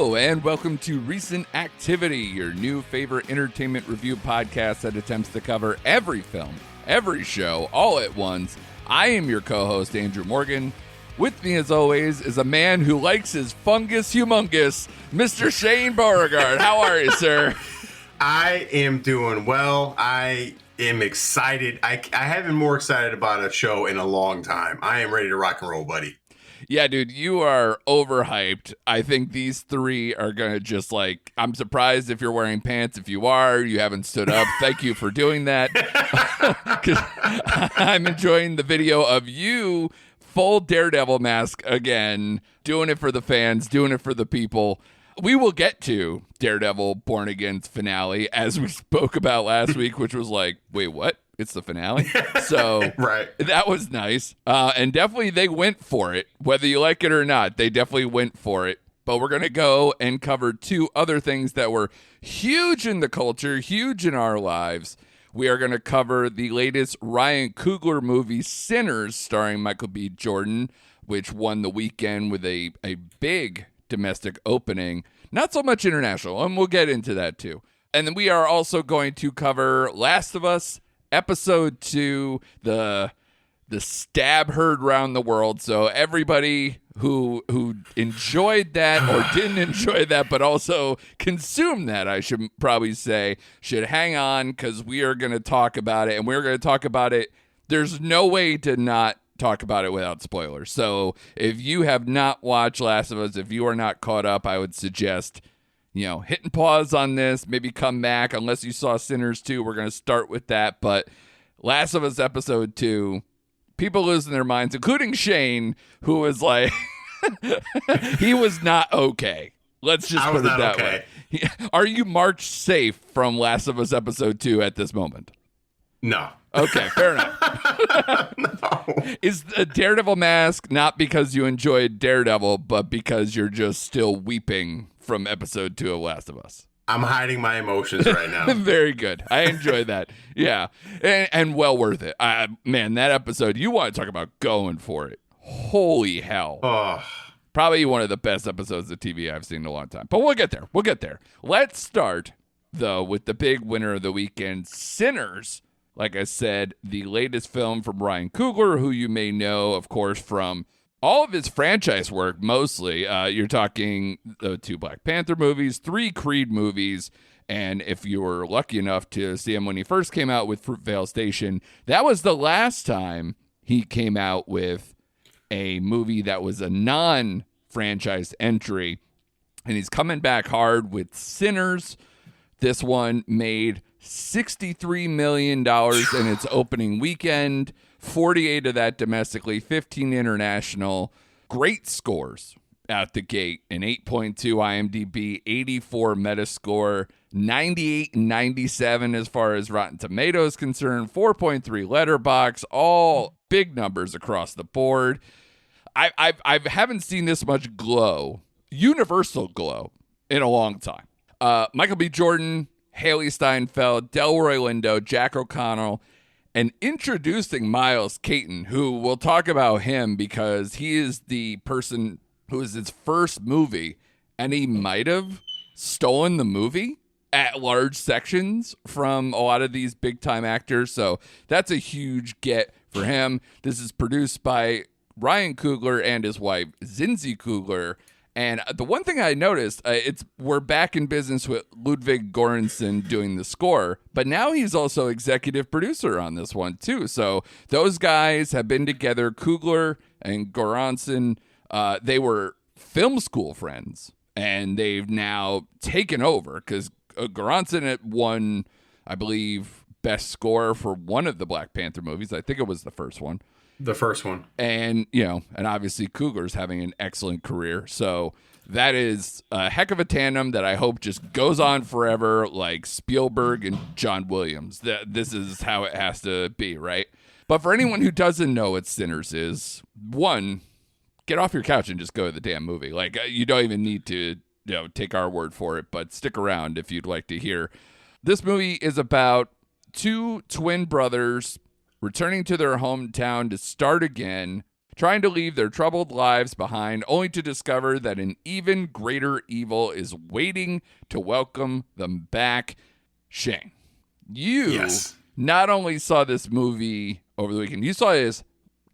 Hello, and welcome to Recent Activity, your new favorite entertainment review podcast that attempts to cover every film, every show, all at once. I am your co-host, Andrew Morgan. With me, as always, is a man who likes his fungus humongous, Mr. Shane Beauregard. How are you, sir? I am doing well. I am excited. I haven't been more excited about a show in a long time. I am ready to rock and roll, buddy. Yeah, dude, you are overhyped. I think these three are going to just I'm surprised if you're wearing pants. If you are, you haven't stood up. Thank you for doing that. 'Cause I'm enjoying the video of you full Daredevil mask again, doing it for the fans, doing it for the people. We will get to Daredevil Born Again's finale, as we spoke about last week, which was like, wait, what? It's the finale? So right. That was nice. And definitely they went for it. Whether you like it or not, they definitely went for it. But we're going to go and cover two other things that were huge in the culture, huge in our lives. We are going to cover the latest Ryan Coogler movie, Sinners, starring Michael B. Jordan, which won the weekend with a big domestic opening. Not so much international, and we'll get into that too. And then we are also going to cover Last of Us, Episode 2, the stab heard around the world. So everybody who enjoyed that or didn't enjoy that, but also consumed that, I should probably say, should hang on, because we are going to talk about it, and we're going to talk about it. There's no way to not talk about it without spoilers. So if you have not watched Last of Us, if you are not caught up, I would suggest hitting pause on this, maybe come back. Unless you saw Sinners 2, we're going to start with that. But Last of Us Episode 2, people losing their minds, including Shane, who was like, he was not okay. Let's just put it that way. Are you march safe from Last of Us Episode 2 at this moment? No. Okay, fair enough. No. Is the Daredevil mask not because you enjoyed Daredevil, but because you're just still weeping from Episode 2 of Last of Us? I'm hiding my emotions right now. Very good. I enjoy that. Yeah, and well worth it. Man, that episode, you want to talk about going for it. Holy hell. Oh. Probably one of the best episodes of TV I've seen in a long time. But we'll get there. Let's start, though, with the big winner of the weekend, Sinners. Like I said, the latest film from Ryan Coogler, who you may know, of course, from all of his franchise work, mostly. You're talking the 2 Black Panther movies, 3 Creed movies, and if you were lucky enough to see him when he first came out with Fruitvale Station, that was the last time he came out with a movie that was a non-franchise entry, and he's coming back hard with Sinners. This one made $63 million in its opening weekend, 48 of that domestically, 15 international. Great scores out the gate, an 8.2 IMDb, 84 Metascore, 98 and 97 as far as Rotten Tomatoes concerned, 4.3 Letterboxd, all big numbers across the board. I haven't seen this much glow, universal glow, in a long time. Michael B. Jordan, Haley Steinfeld, Delroy Lindo, Jack O'Connell, and introducing Miles Caton, who we'll talk about him because he is the person who is his first movie, and he might have stolen the movie at large sections from a lot of these big-time actors. So that's a huge get for him. This is produced by Ryan Coogler and his wife, Zinzi Coogler. And the one thing I noticed, we're back in business with Ludwig Göransson doing the score, but now he's also executive producer on this one too. So those guys have been together, Coogler and Göransson. They were film school friends, and they've now taken over because Göransson had won, I believe, best score for one of the Black Panther movies. I think it was the first one. The first one. And, and obviously Coogler's having an excellent career. So that is a heck of a tandem that I hope just goes on forever, like Spielberg and John Williams. This is how it has to be, right? But for anyone who doesn't know what Sinners is, one, get off your couch and just go to the damn movie. Like, you don't even need to, take our word for it, but stick around if you'd like to hear. This movie is about 2 twin brothers returning to their hometown to start again trying to leave their troubled lives behind, only to discover that an even greater evil is waiting to welcome them back. Shane, you not only saw this movie over the weekend, you saw this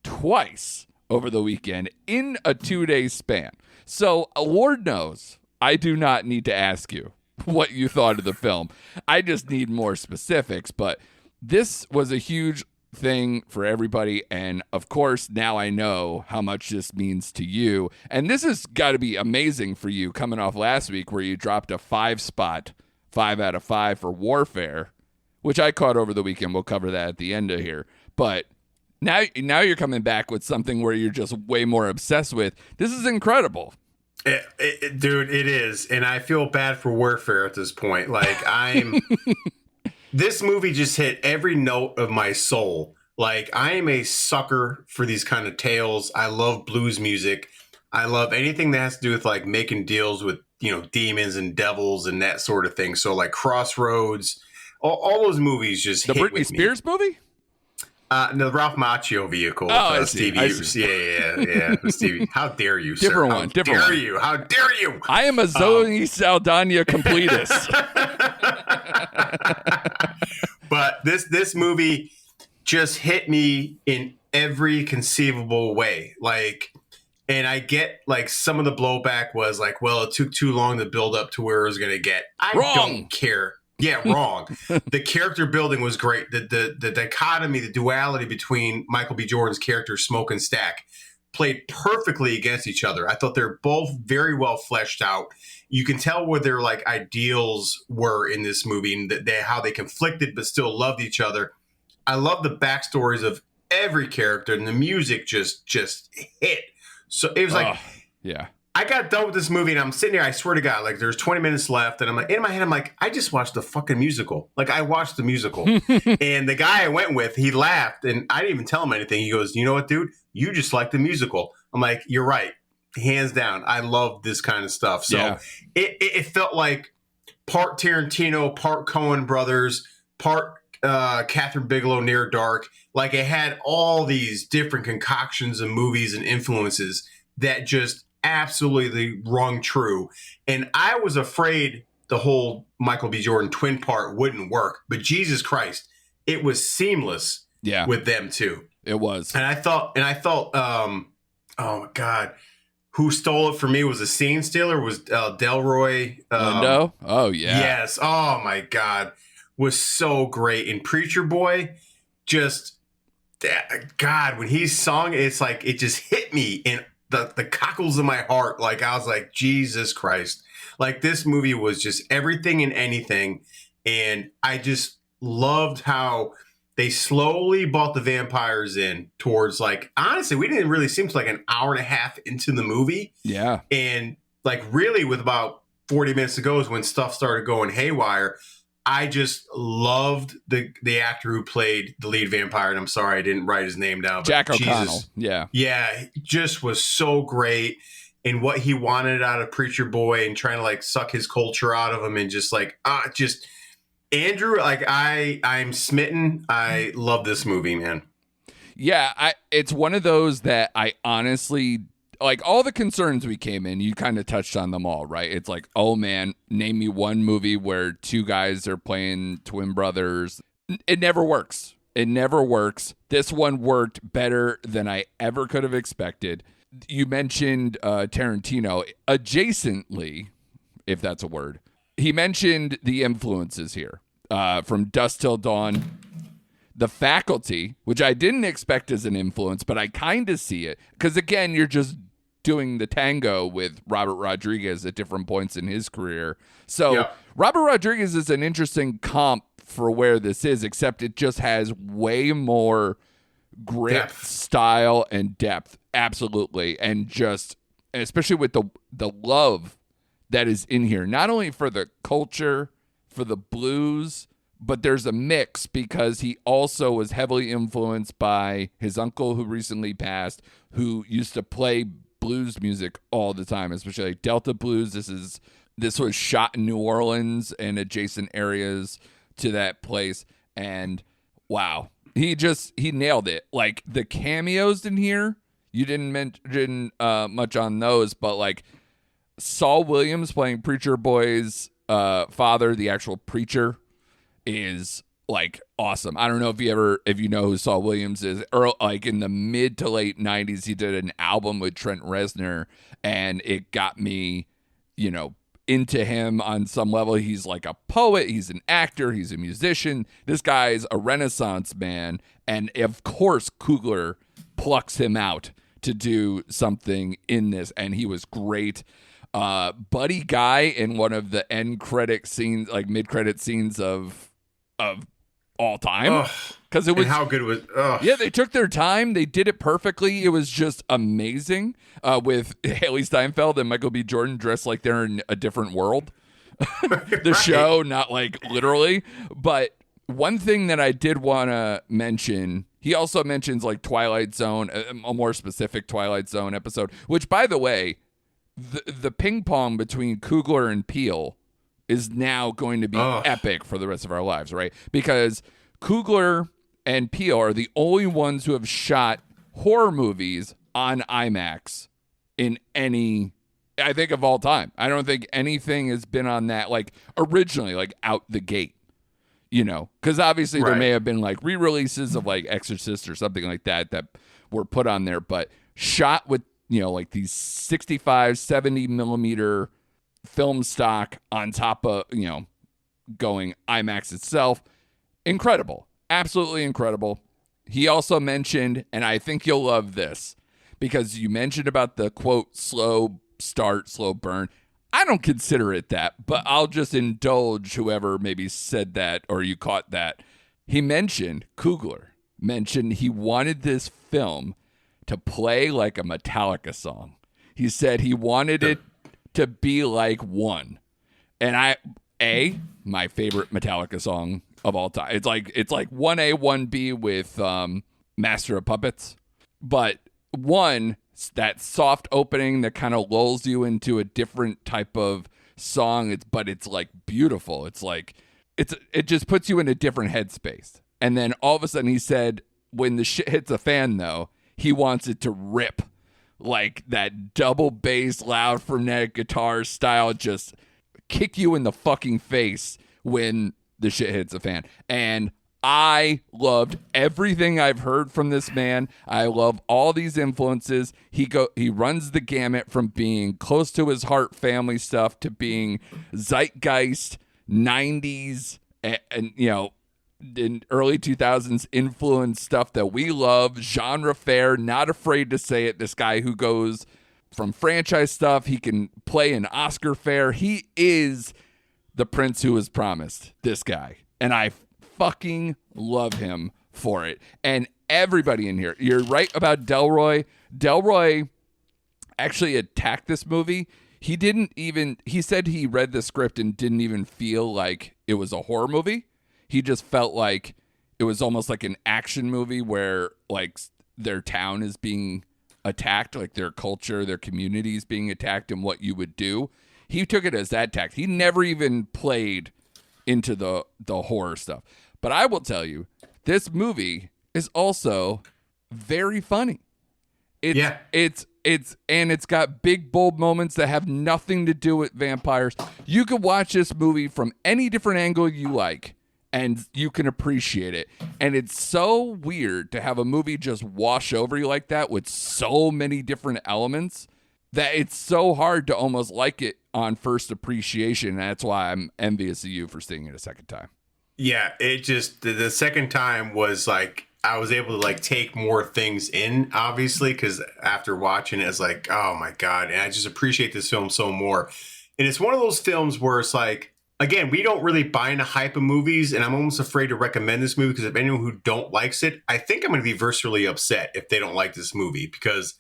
twice over the weekend in a 2-day span. So, Lord knows, I do not need to ask you what you thought of the film. I just need more specifics, but this was a huge thing for everybody, and of course now I know how much this means to you, and this has got to be amazing for you coming off last week where you dropped a 5 spot, 5 out of 5 for Warfare, which I caught over the weekend. We'll cover that at the end of here, but now you're coming back with something where you're just way more obsessed with. This is incredible. Dude, it is, and I feel bad for Warfare at this point. Like, this movie just hit every note of my soul. Like, I am a sucker for these kind of tales. I love blues music. I love anything that has to do with, like, making deals with, demons and devils and that sort of thing. So, like, Crossroads, all those movies just the hit Britney with Spears me. movie? No, Ralph Macchio vehicle. I see. Stevie. Yeah. Stevie. How dare you, sir? Different one. How dare you? I am a Zoe Saldana completist. But this movie just hit me in every conceivable way. Like, and I get, like, some of the blowback was like, well, it took too long to build up to where it was going to get. I don't care. Yeah, wrong. The character building was great. The dichotomy, the duality between Michael B. Jordan's character, Smoke and Stack, played perfectly against each other. I thought they're both very well fleshed out. You can tell where their, like, ideals were in this movie and how they conflicted but still loved each other. I love the backstories of every character, and the music just hit. So it was like, yeah. I got done with this movie and I'm sitting here, I swear to God, like, there's 20 minutes left. And I'm like, in my head, I'm like, I just watched the fucking musical. Like, I watched the musical. And the guy I went with, he laughed and I didn't even tell him anything. He goes, you know what, dude? You just like the musical. I'm like, you're right. Hands down. I love this kind of stuff. So it felt like part Tarantino, part Coen brothers, part Catherine Bigelow, Near Dark. Like, it had all these different concoctions of movies and influences that just absolutely rung true. And I was afraid the whole Michael B. Jordan twin part wouldn't work, but Jesus Christ, it was seamless with them too. It was. And I thought, oh my God, who stole it for me was a scene stealer, was Delroy Lindo. Oh yeah. Yes. Oh my God, was so great. And Preacher Boy, just God, when he sung, it's like, it just hit me in the cockles of my heart. Like, I was like, Jesus Christ. Like, this movie was just everything and anything. And I just loved how they slowly brought the vampires in towards, like, honestly, we didn't really seem to, like, an hour and a half into the movie. Yeah. And, like, really with about 40 minutes to go is when stuff started going haywire. I just loved the actor who played the lead vampire, and I'm sorry I didn't write his name down. But Jack O'Connell. Yeah, just was so great in what he wanted out of Preacher Boy and trying to, like, suck his culture out of him, and just like Andrew, like, I'm smitten. I love this movie, man. Yeah, it's one of those that I honestly, like, all the concerns we came in, you kind of touched on them all, right? It's like, oh man, name me one movie where two guys are playing twin brothers. It never works. It never works. This one worked better than I ever could have expected. You mentioned Tarantino. Adjacently, if that's a word, he mentioned the influences here from Dusk Till Dawn. The Faculty, which I didn't expect as an influence, but I kind of see it. Because, again, you're just doing the tango with Robert Rodriguez at different points in his career. So Robert Rodriguez is an interesting comp for where this is, except it just has way more grit, style, and depth. Absolutely. And just, especially with the love that is in here, not only for the culture, for the blues, but there's a mix because he also was heavily influenced by his uncle who recently passed, who used to play blues music all the time, especially like Delta blues. This was shot in New Orleans and adjacent areas to that place. And wow, he nailed it. Like, the cameos in here, You didn't mention much on those, but like Saul Williams playing Preacher Boy's father, the actual preacher, is like awesome. I don't know if you know who Saul Williams is. Like in the mid to late 90s, he did an album with Trent Reznor, and it got me, into him on some level. He's like a poet, he's an actor, he's a musician. This guy's a Renaissance man, and of course Coogler plucks him out to do something in this, and he was great. Buddy Guy in one of the end credit scenes, like mid credit scenes of all time, because it was, and how good was yeah, they took their time, they did it perfectly. It was just amazing, with Haley Steinfeld and Michael B. Jordan dressed like they're in a different world. The show, not like literally. But one thing that I did want to mention, he also mentions like Twilight Zone, a more specific Twilight Zone episode, which, by the way, the ping pong between Coogler and Peele is now going to be epic for the rest of our lives, right? Because Coogler and Peele are the only ones who have shot horror movies on IMAX in any, I think, of all time. I don't think anything has been on that, like, originally, like, out the gate, because obviously there may have been, like, re-releases of, like, Exorcist or something like that were put on there, but shot with, like, these 65, 70 millimeter film stock on top of, going IMAX itself. Incredible. Absolutely incredible. He also mentioned, and I think you'll love this, because you mentioned about the quote, slow start, slow burn. I don't consider it that, but I'll just indulge whoever maybe said that or you caught that. Coogler mentioned he wanted this film to play like a Metallica song. He said he wanted it to be like One. And my favorite Metallica song of all time. It's like 1A, 1B with Master of Puppets. But One, that soft opening that kind of lulls you into a different type of song, but it's like beautiful. It's like it just puts you in a different headspace. And then all of a sudden he said when the shit hits a fan, though, he wants it to rip. Like that double bass, loud frenetic guitar style, just kick you in the fucking face when the shit hits a fan. And I loved everything I've heard from this man. I love all these influences. He runs the gamut from being close to his heart family stuff to being zeitgeist 90s and in early 2000s influence stuff that we love, genre fair, not afraid to say it. This guy who goes from franchise stuff, he can play an Oscar fair. He is the prince who was promised, this guy. And I fucking love him for it. And everybody in here, you're right about Delroy. Delroy actually attacked this movie. He said he read the script and didn't even feel like it was a horror movie. He just felt like it was almost like an action movie where like their town is being attacked, like their culture, their community is being attacked, and what you would do. He took it as that tact. He never even played into the horror stuff. But I will tell you, this movie is also very funny. It's got big, bold moments that have nothing to do with vampires. You could watch this movie from any different angle you like, and you can appreciate it. And it's so weird to have a movie just wash over you like that with so many different elements that it's so hard to almost like it on first appreciation. And that's why I'm envious of you for seeing it a second time. Yeah, it just, the second time was like, I was able to like take more things in, obviously, because after watching it, it's like, oh my God. And I just appreciate this film so more. And it's one of those films where it's like, again, we don't really buy into hype of movies, and I'm almost afraid to recommend this movie because if anyone who don't likes it, I think I'm going to be viscerally upset if they don't like this movie because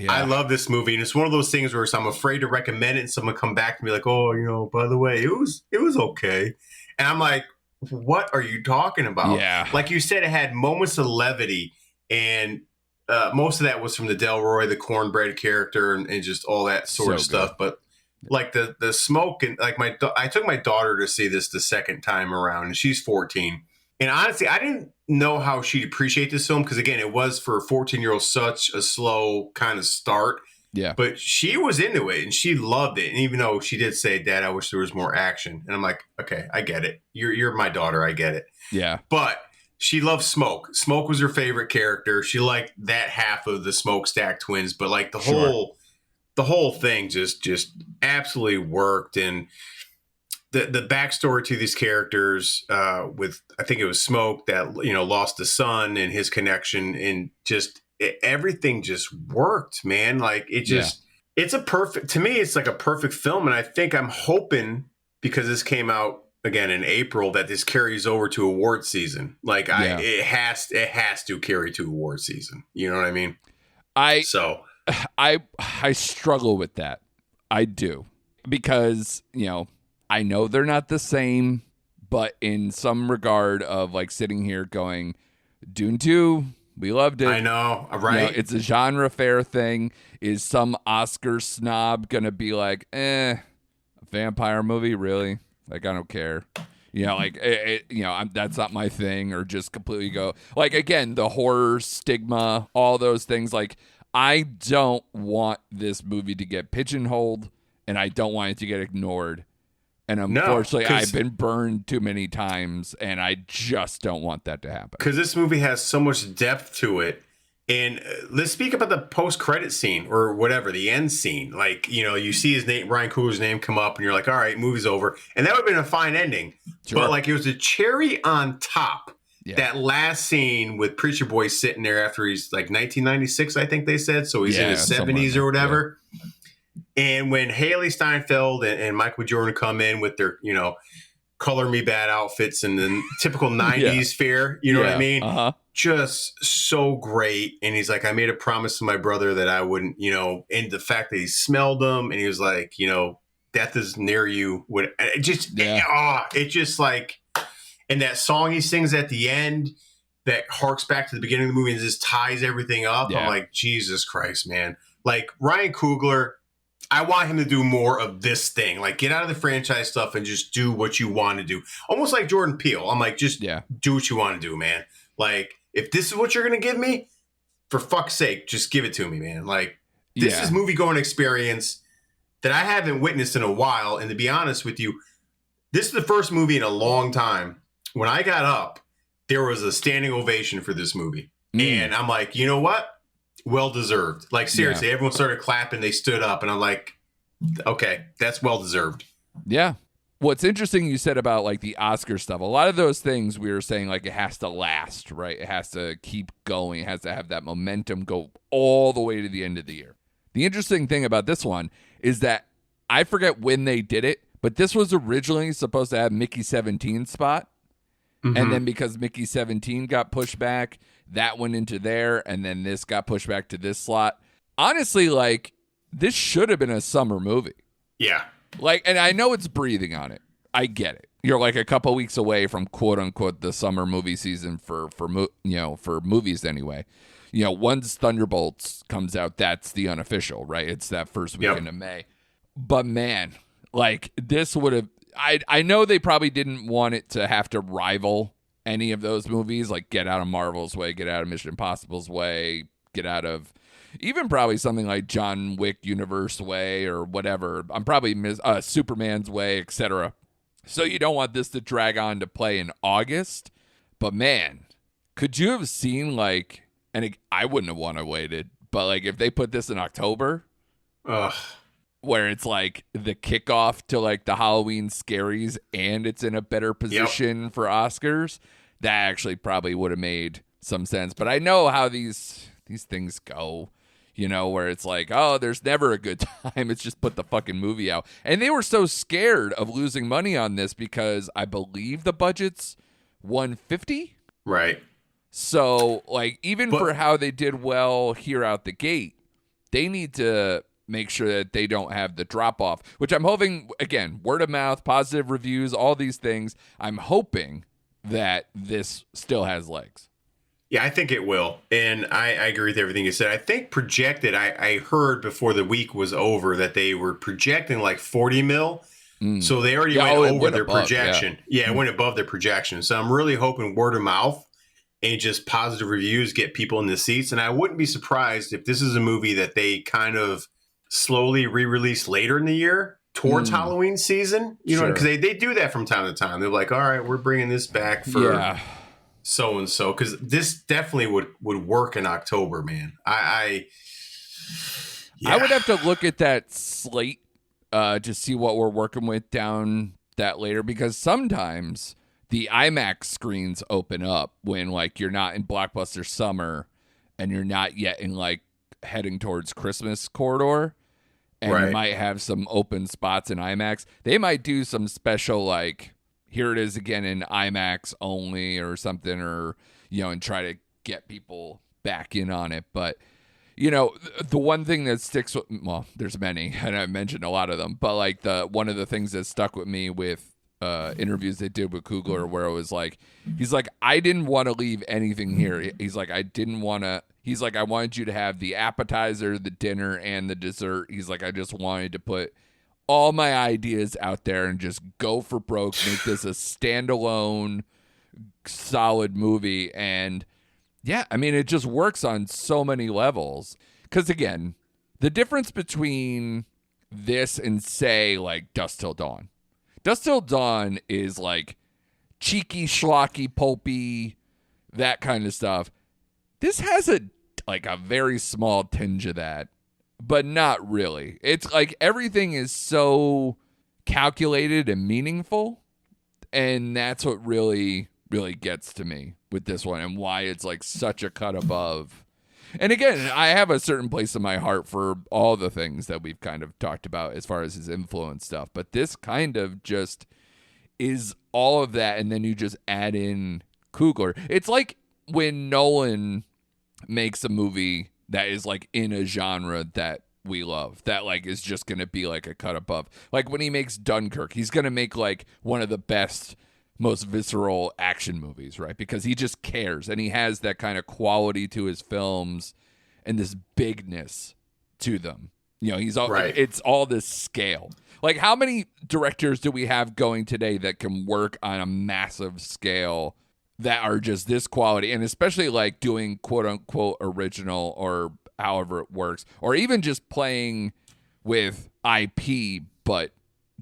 I love this movie, and it's one of those things where I'm afraid to recommend it, and someone come back and be like, "Oh, by the way, it was okay," and I'm like, "What are you talking about?" Yeah, like you said, it had moments of levity, and most of that was from the Delroy, the cornbread character, and just all that sort of stuff, but. Like the smoke and like I took my daughter to see this the second time around, and she's 14, And honestly, I didn't know how she'd appreciate this film because, again, it was for a 14-year-old such a slow kind of start. Yeah. But she was into it and she loved it. And even though she did say, Dad, I wish there was more action. And I'm like, okay, I get it. You're my daughter. I get it. Yeah. But she loved Smoke. Smoke was her favorite character. She liked that half of the Smokestack twins. But like the whole thing just absolutely worked. And the backstory to these characters with, I think it was Smoke that, lost a son and his connection, and just everything just worked, man. Like it just, it's to me, it's like a perfect film. And I think I'm hoping, because this came out again in April, that this carries over to award season. Like it has to carry to award season. You know what I mean? I struggle with that. I do, because, I know they're not the same, but in some regard of like sitting here going, Dune 2, we loved it. I know, right? It's a genre fair thing. Is some Oscar snob going to be like, a vampire movie? Really? Like, I don't care. That's not my thing, or just completely go. Like, again, the horror stigma, all those things. Like, I don't want this movie to get pigeonholed, and I don't want it to get ignored. And unfortunately, I've been burned too many times, and I just don't want that to happen. Because this movie has so much depth to it. And let's speak about the post-credit scene, or whatever, the end scene. Like, you see his name, Ryan Coogler's name, come up, and you're like, all right, movie's over. And that would have been a fine ending. Sure. But like, it was a cherry on top. Yeah. That last scene with Preacher Boy sitting there after he's like 1996, I think they said. So he's in his 70s or whatever. Yeah. And when Haley Steinfeld and Michael B. Jordan come in with their, color me bad outfits and the typical 90s fare, you know what I mean? Uh-huh. Just so great. And he's like, I made a promise to my brother that I wouldn't, and the fact that he smelled them, and he was like, death is near you. It just like, and that song he sings at the end that harks back to the beginning of the movie and just ties everything up. Yeah. I'm like, Jesus Christ, man. Like, Ryan Coogler, I want him to do more of this thing. Like, get out of the franchise stuff and just do what you want to do. Almost like Jordan Peele. I'm like, just do what you want to do, man. Like, if this is what you're going to give me, for fuck's sake, just give it to me, man. Like, this is movie-going experience that I haven't witnessed in a while. And to be honest with you, this is the first movie in a long time. When I got up, there was a standing ovation for this movie. And I'm like, you know what? Well deserved. Like, seriously, everyone started clapping. They stood up, and I'm like, okay, that's well deserved. Yeah. What's interesting you said about like the Oscar stuff, a lot of those things we were saying, like, it has to last, right? It has to keep going. It has to have that momentum go all the way to the end of the year. The interesting thing about this one is that I forget when they did it, but this was originally supposed to have Mickey 17's spot. Mm-hmm. And then because Mickey 17 got pushed back, that went into there, and then this got pushed back to this slot. Honestly, like, this should have been a summer movie. Yeah. Like, and I know it's breathing on it. I get it. You're like a couple weeks away from quote unquote the summer movie season for movies anyway. Once Thunderbolts comes out, that's the unofficial, right? It's that first weekend of May. But man, like, this would have. I know they probably didn't want it to have to rival any of those movies, like get out of Marvel's way, get out of Mission Impossible's way, get out of even probably something like John Wick universe way or whatever. I'm probably Superman's way, etc. So you don't want this to drag on to play in August. But man, could you have seen like, and I wouldn't have wanted to waited, but like if they put this in October, where it's like the kickoff to like the Halloween scaries and it's in a better position for Oscars, that actually probably would have made some sense. But I know how these things go, where it's like, oh, there's never a good time. It's just put the fucking movie out. And they were so scared of losing money on this because I believe the budget's $150. Right. So like, even for how they did well here out the gate, they need to make sure that they don't have the drop off, which I'm hoping, again, word of mouth, positive reviews, all these things. I'm hoping that this still has legs. Yeah, I think it will. And I agree with everything you said. I think projected, I heard before the week was over that they were projecting like 40 mil. So they already went over their projection. Yeah, it went above their projection. So I'm really hoping word of mouth and just positive reviews get people in the seats. And I wouldn't be surprised if this is a movie that they kind of slowly re-release later in the year towards Halloween season. You know, because they do that from time to time. They're like, all right, we're bringing this back for so-and-so. Because this definitely would work in October, man. I would have to look at that slate to see what we're working with down that later, because sometimes the IMAX screens open up when like you're not in blockbuster summer and you're not yet in like heading towards Christmas corridor, and you might have some open spots in IMAX. They might do some special like, here it is again in IMAX only or something, or and try to get people back in on it. But the one thing that sticks with, well, there's many, and I mentioned a lot of them, but like one of the things that stuck with me with interviews they did with Coogler, where it was like, he's like, I didn't want to leave anything here. He's like, I wanted you to have the appetizer, the dinner, and the dessert. He's like, I just wanted to put all my ideas out there and just go for broke, make this a standalone, solid movie. And yeah, I mean, it just works on so many levels. Because again, the difference between this and say like Dusk Till Dawn. Dusk Till Dawn is like cheeky, schlocky, pulpy, that kind of stuff. This has a very small tinge of that, but not really. It's like everything is so calculated and meaningful, and that's what really, really gets to me with this one, and why it's like such a cut above. And again, I have a certain place in my heart for all the things that we've kind of talked about as far as his influence stuff, but this kind of just is all of that, and then you just add in Coogler. It's like when Nolan makes a movie that is like in a genre that we love, that like is just going to be like a cut above. Like when he makes Dunkirk, he's going to make like one of the best, most visceral action movies, right? Because he just cares, and he has that kind of quality to his films and this bigness to them. He's all it's all this scale. Like, how many directors do we have going today that can work on a massive scale that are just this quality, and especially like doing quote unquote original, or however it works, or even just playing with IP but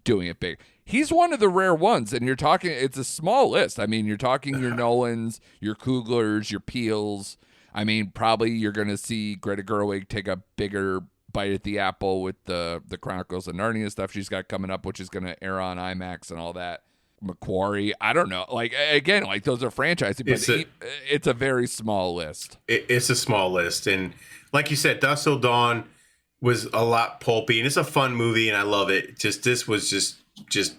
doing it big? He's one of the rare ones, and you're talking, it's a small list. I mean, you're talking your Nolans, your Cooglers, your Peels. I mean, probably you're going to see Greta Gerwig take a bigger bite at the apple with the Chronicles of Narnia stuff she's got coming up, which is going to air on IMAX and all that. Macquarie, I don't know. Like, again, like those are franchises, but it's a very small list. It's a small list. And like you said, Dusk Till Dawn was a lot pulpy, and it's a fun movie, and I love it. This was just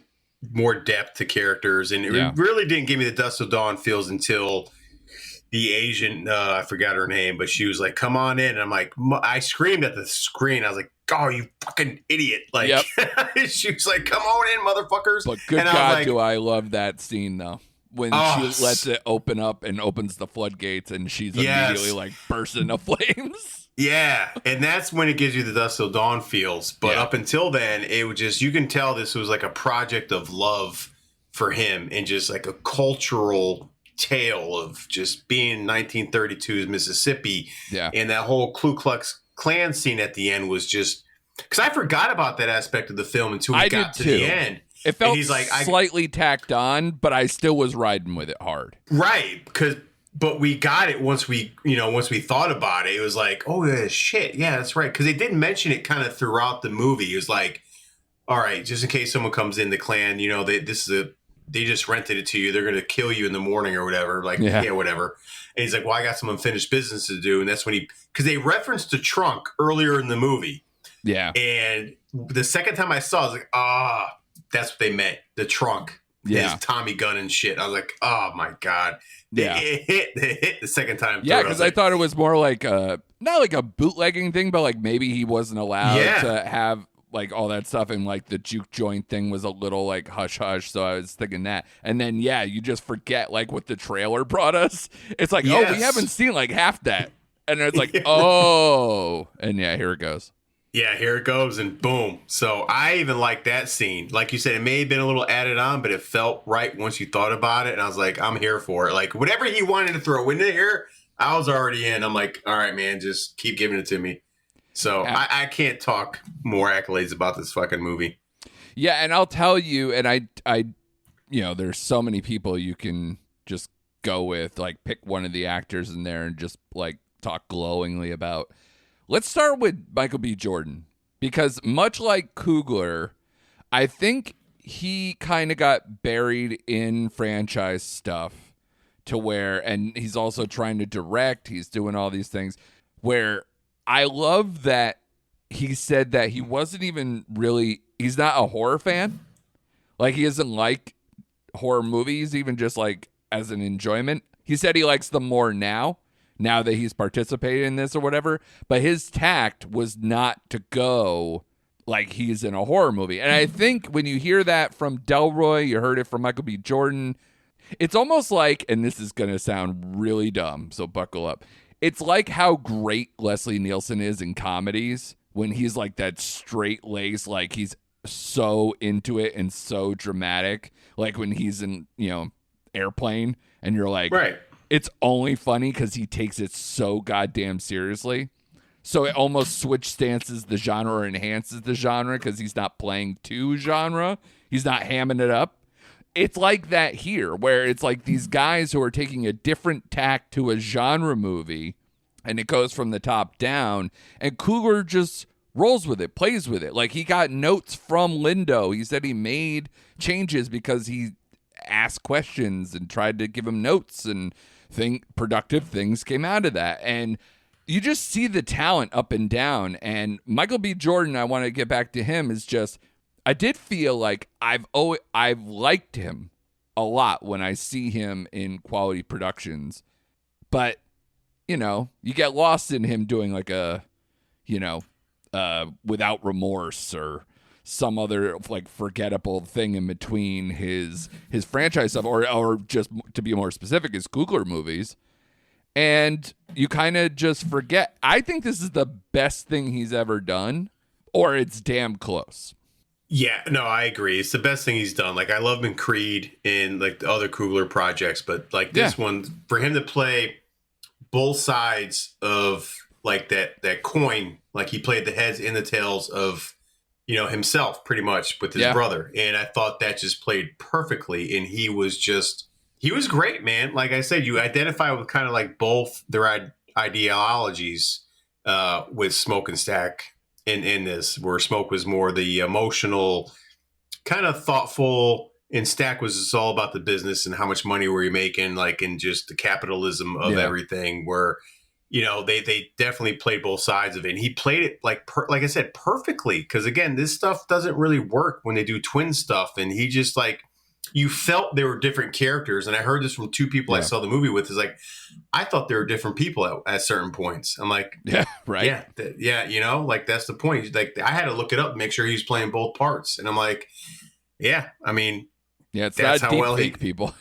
more depth to characters, and it really didn't give me the Dusk Till Dawn feels until the Asian, I forgot her name, but she was like, come on in. And I'm like, I screamed at the screen. I was like, oh, you fucking idiot. Like, she was like, come on in, motherfuckers. But good and God, like, do I love that scene, though. When she lets it open up and opens the floodgates, and she's immediately like bursts into flames. Yeah, and that's when it gives you the Dusk Till Dawn feels. But up until then, it was just, you can tell this was like a project of love for him, and just like a cultural tale of just being 1932's Mississippi. Yeah. And that whole Ku Klux Klan scene at the end was just, because I forgot about that aspect of the film until we got to the end. It felt slightly tacked on, but I still was riding with it hard. Right, but we got it once we thought about it. It was like, oh yeah, shit, yeah, that's right. Because they did mention it kind of throughout the movie. It was like, all right, just in case someone comes in the Klan, they just rented it to you. They're going to kill you in the morning or whatever. Like, yeah, whatever. And he's like, well, I got some unfinished business to do. And that's when because they referenced the trunk earlier in the movie. Yeah. And the second time I saw it, I was like, that's what they meant. The trunk. Yeah. His Tommy gun and shit. I was like, oh my God. It hit the second time. Yeah, because I thought it was more like not like a bootlegging thing, but like maybe he wasn't allowed to have like all that stuff, and like the juke joint thing was a little like hush hush, so I was thinking that. And then you just forget like what the trailer brought us. It's like, oh, we haven't seen like half that, and it's like, oh, and here it goes. Yeah, here it goes, and boom. So I even like that scene. Like you said, it may have been a little added on, but it felt right once you thought about it. And I was like, I'm here for it. Like whatever he wanted to throw into here, I was already in. I'm like, all right, man, just keep giving it to me. So Yeah. I can't talk more accolades about this fucking movie. Yeah, and I'll tell you, and there's so many people you can just go with, like pick one of the actors in there and just like talk glowingly about. Let's start with Michael B. Jordan, because much like Coogler, I think he kind of got buried in franchise stuff to where, and he's also trying to direct, he's doing all these things where I love that he said that he wasn't even really, he's not a horror fan. Like he doesn't like horror movies, even just like as an enjoyment. He said he likes them more now that he's participated in this or whatever. But his tact was not to go like he's in a horror movie. And I think when you hear that from Delroy, you heard it from Michael B. Jordan, it's almost like, and this is going to sound really dumb, so buckle up. It's like how great Leslie Nielsen is in comedies when he's like that straight lace, like he's so into it and so dramatic. Like when he's in, Airplane and you're like, Right. it's only funny because he takes it so goddamn seriously. So it almost switch stances the genre or enhances the genre because he's not playing to genre. He's not hamming it up. It's like that here, where it's like these guys who are taking a different tack to a genre movie, and it goes from the top down, and Coogler just rolls with it, plays with it. Like he got notes from Lindo. He said he made changes because he asked questions and tried to give him notes, and productive things came out of that. And you just see the talent up and down. And Michael B. Jordan, I want to get back to him, is just, I did feel like I've liked him a lot when I see him in quality productions, but you get lost in him doing like a, Without Remorse or some other like forgettable thing in between his franchise stuff, or just to be more specific, his Coogler movies. And you kind of just forget. I think this is the best thing he's ever done, or it's damn close. Yeah, no, I agree. It's the best thing he's done. Like I love him in Creed and like the other Coogler projects, but like this one, for him to play both sides of like that coin, like he played the heads and the tails of himself pretty much with his brother. And I thought that just played perfectly. And he was great, man. Like I said, you identify with kind of like both their ideologies with Smoke and Stack in this, where Smoke was more the emotional, kind of thoughtful, and Stack was just all about the business and how much money were you making, like, and just the capitalism of everything, where they definitely played both sides of it. And he played it like I said, perfectly. Because again, this stuff doesn't really work when they do twin stuff. And he just like, you felt they were different characters. And I heard this from two people I saw the movie with. Is like, I thought they were different people at certain points. I'm like, yeah, right, like that's the point. Like I had to look it up, and make sure he was playing both parts. And I'm like, yeah, I mean, it's that's not deep fake, people.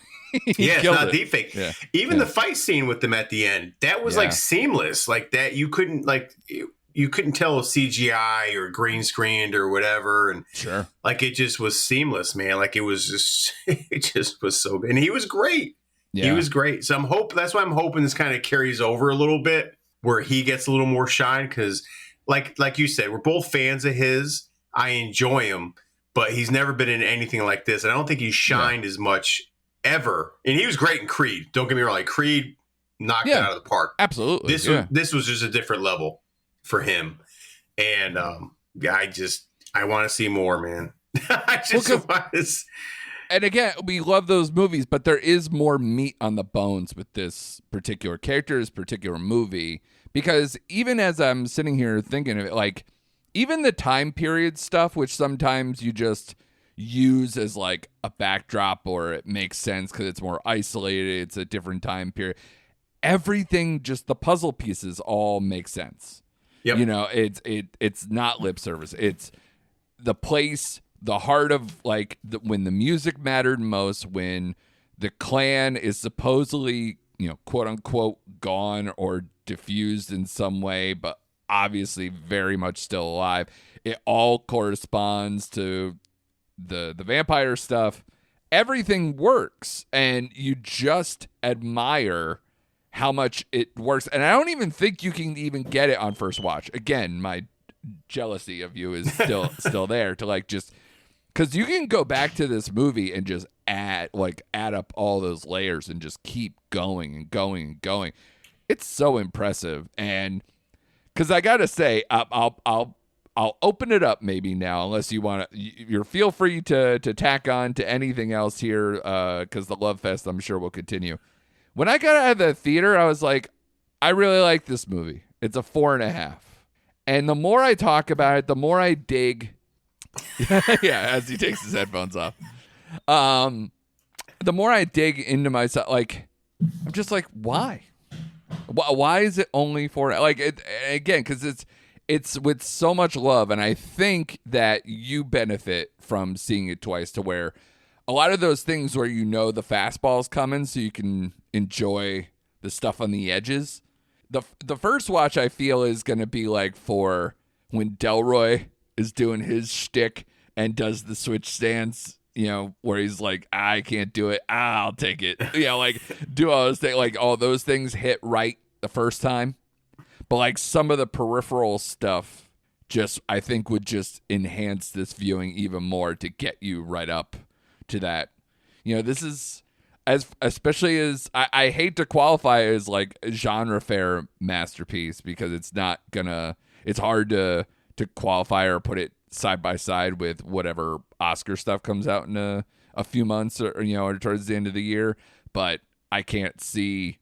Yeah, it's not deep fake. Yeah. Even the fight scene with them at the end, that was like seamless. Like that, you couldn't tell CGI or green screened or whatever. And sure, like it just was seamless, man. Like it was just, it just was so good. And he was great. Yeah. He was great. So that's why I'm hoping this kind of carries over a little bit, where he gets a little more shine. Because like you said, we're both fans of his. I enjoy him, but he's never been in anything like this. And I don't think he shined as much ever. And he was great in Creed. Don't get me wrong. Like Creed knocked it out of the park. Absolutely. This was just a different level for him. And I want to see more, man. I just want to. And again, we love those movies, but there is more meat on the bones with this particular character, this particular movie. Because even as I'm sitting here thinking of it, like even the time period stuff, which sometimes you just use as like a backdrop, or it makes sense because it's more isolated, it's a different time period, everything, just the puzzle pieces all make sense. Yep. It's not lip service, it's the place, the heart of like when the music mattered most, when the Klan is supposedly quote unquote gone or diffused in some way, but obviously very much still alive. It all corresponds to the vampire stuff. Everything works, and you just admire how much it works. And I don't even think you can even get it on first watch. Again, my jealousy of you is still there to like just because you can go back to this movie and just add up all those layers and just keep going and going and going. It's so impressive. And because I gotta say, I'll open it up maybe now, unless you want to. You're feel free to tack on to anything else here, because the Love Fest I'm sure will continue. When I got out of the theater, I was like, I really like this movie. It's a 4.5. And the more I talk about it, the more I dig. Yeah, as he takes his headphones off. The more I dig into myself, like, I'm just like, why? Why is it only 4? Like, again, because it's with so much love, and I think that you benefit from seeing it twice, to where a lot of those things where the fastball's coming, so you can enjoy the stuff on the edges. The first watch, I feel, is going to be like for when Delroy is doing his shtick and does the switch stance, where he's like, I can't do it, I'll take it. Like do all those things, like all those things hit right the first time. But like some of the peripheral stuff I think would just enhance this viewing even more to get you right up to that. This is especially as I hate to qualify it as like a genre fair masterpiece, because it's hard to qualify or put it side by side with whatever Oscar stuff comes out in a few months or towards the end of the year. But I can't see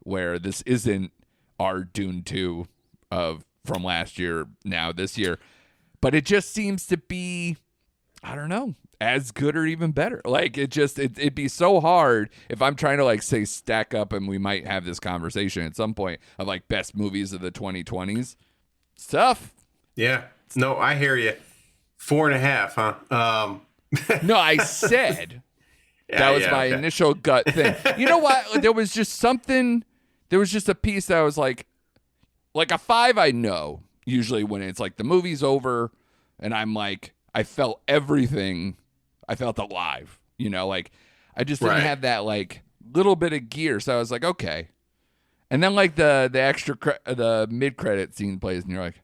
where this isn't our Dune 2 from last year, now this year. But it just seems to be, I don't know, as good or even better. Like it'd be so hard if I'm trying to like say stack up, and we might have this conversation at some point of like best movies of the 2020s. It's tough. Yeah. No, I hear you. 4.5, huh? No, I said that was my initial gut thing. You know what? There was just a piece that was like a 5. I know usually when it's like the movie's over and I'm like, I felt everything. I felt alive, like I just didn't have that like little bit of gear. So I was like, okay. And then like the extra, the mid credit scene plays and you're like,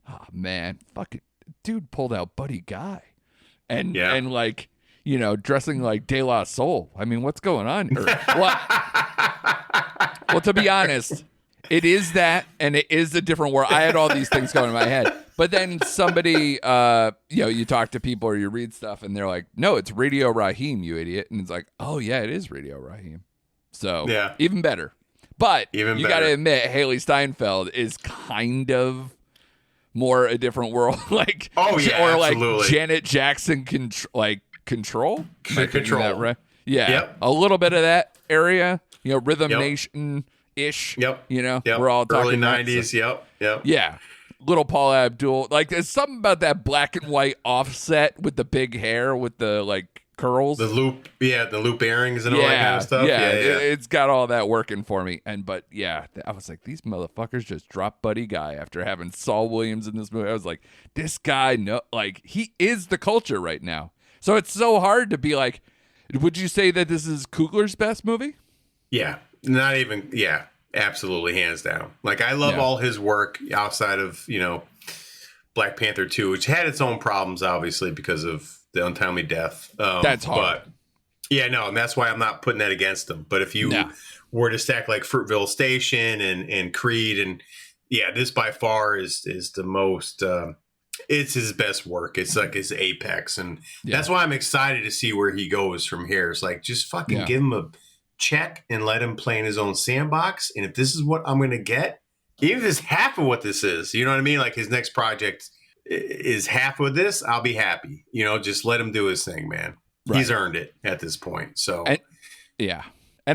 oh man, fucking dude pulled out Buddy Guy and like, dressing like De La Soul. I mean, what's going on? Well, to be honest, it is that, and it is a different world. I had all these things going in my head, but then somebody, you talk to people or you read stuff, and they're like, "No, it's Radio Raheem, you idiot!" And it's like, "Oh yeah, it is Radio Raheem." So even better. But you got to admit, Haley Steinfeld is kind of more a different world, like or absolutely. Like Janet Jackson Control. Control. That right? Yeah, a little bit of that area. Rhythm Nation ish. Yep. We're all talking early 90s. Yep. Yeah. Little Paul Abdul. Like there's something about that black and white offset with the big hair with the like curls. The loop earrings and all that kind of stuff. Yeah. It's got all that working for me. But I was like, these motherfuckers just dropped Buddy Guy after having Saul Williams in this movie. I was like, this guy, he is the culture right now. So it's so hard to be like, would you say that this is Coogler's best movie? Yeah, not even. Yeah, absolutely, hands down. Like I love all his work outside of Black Panther 2, which had its own problems, obviously because of the untimely death. That's hard. But and that's why I'm not putting that against him. But if you were to stack like Fruitville Station and Creed, and this by far is the most. It's his best work. It's like his apex, and that's why I'm excited to see where he goes from here. It's like just fucking give him a check and let him play in his own sandbox. And if this is what I'm going to get, even if it's half of what this is, you know what I mean? Like his next project is half of this, I'll be happy. Just let him do his thing, man. Right. He's earned it at this point. So, and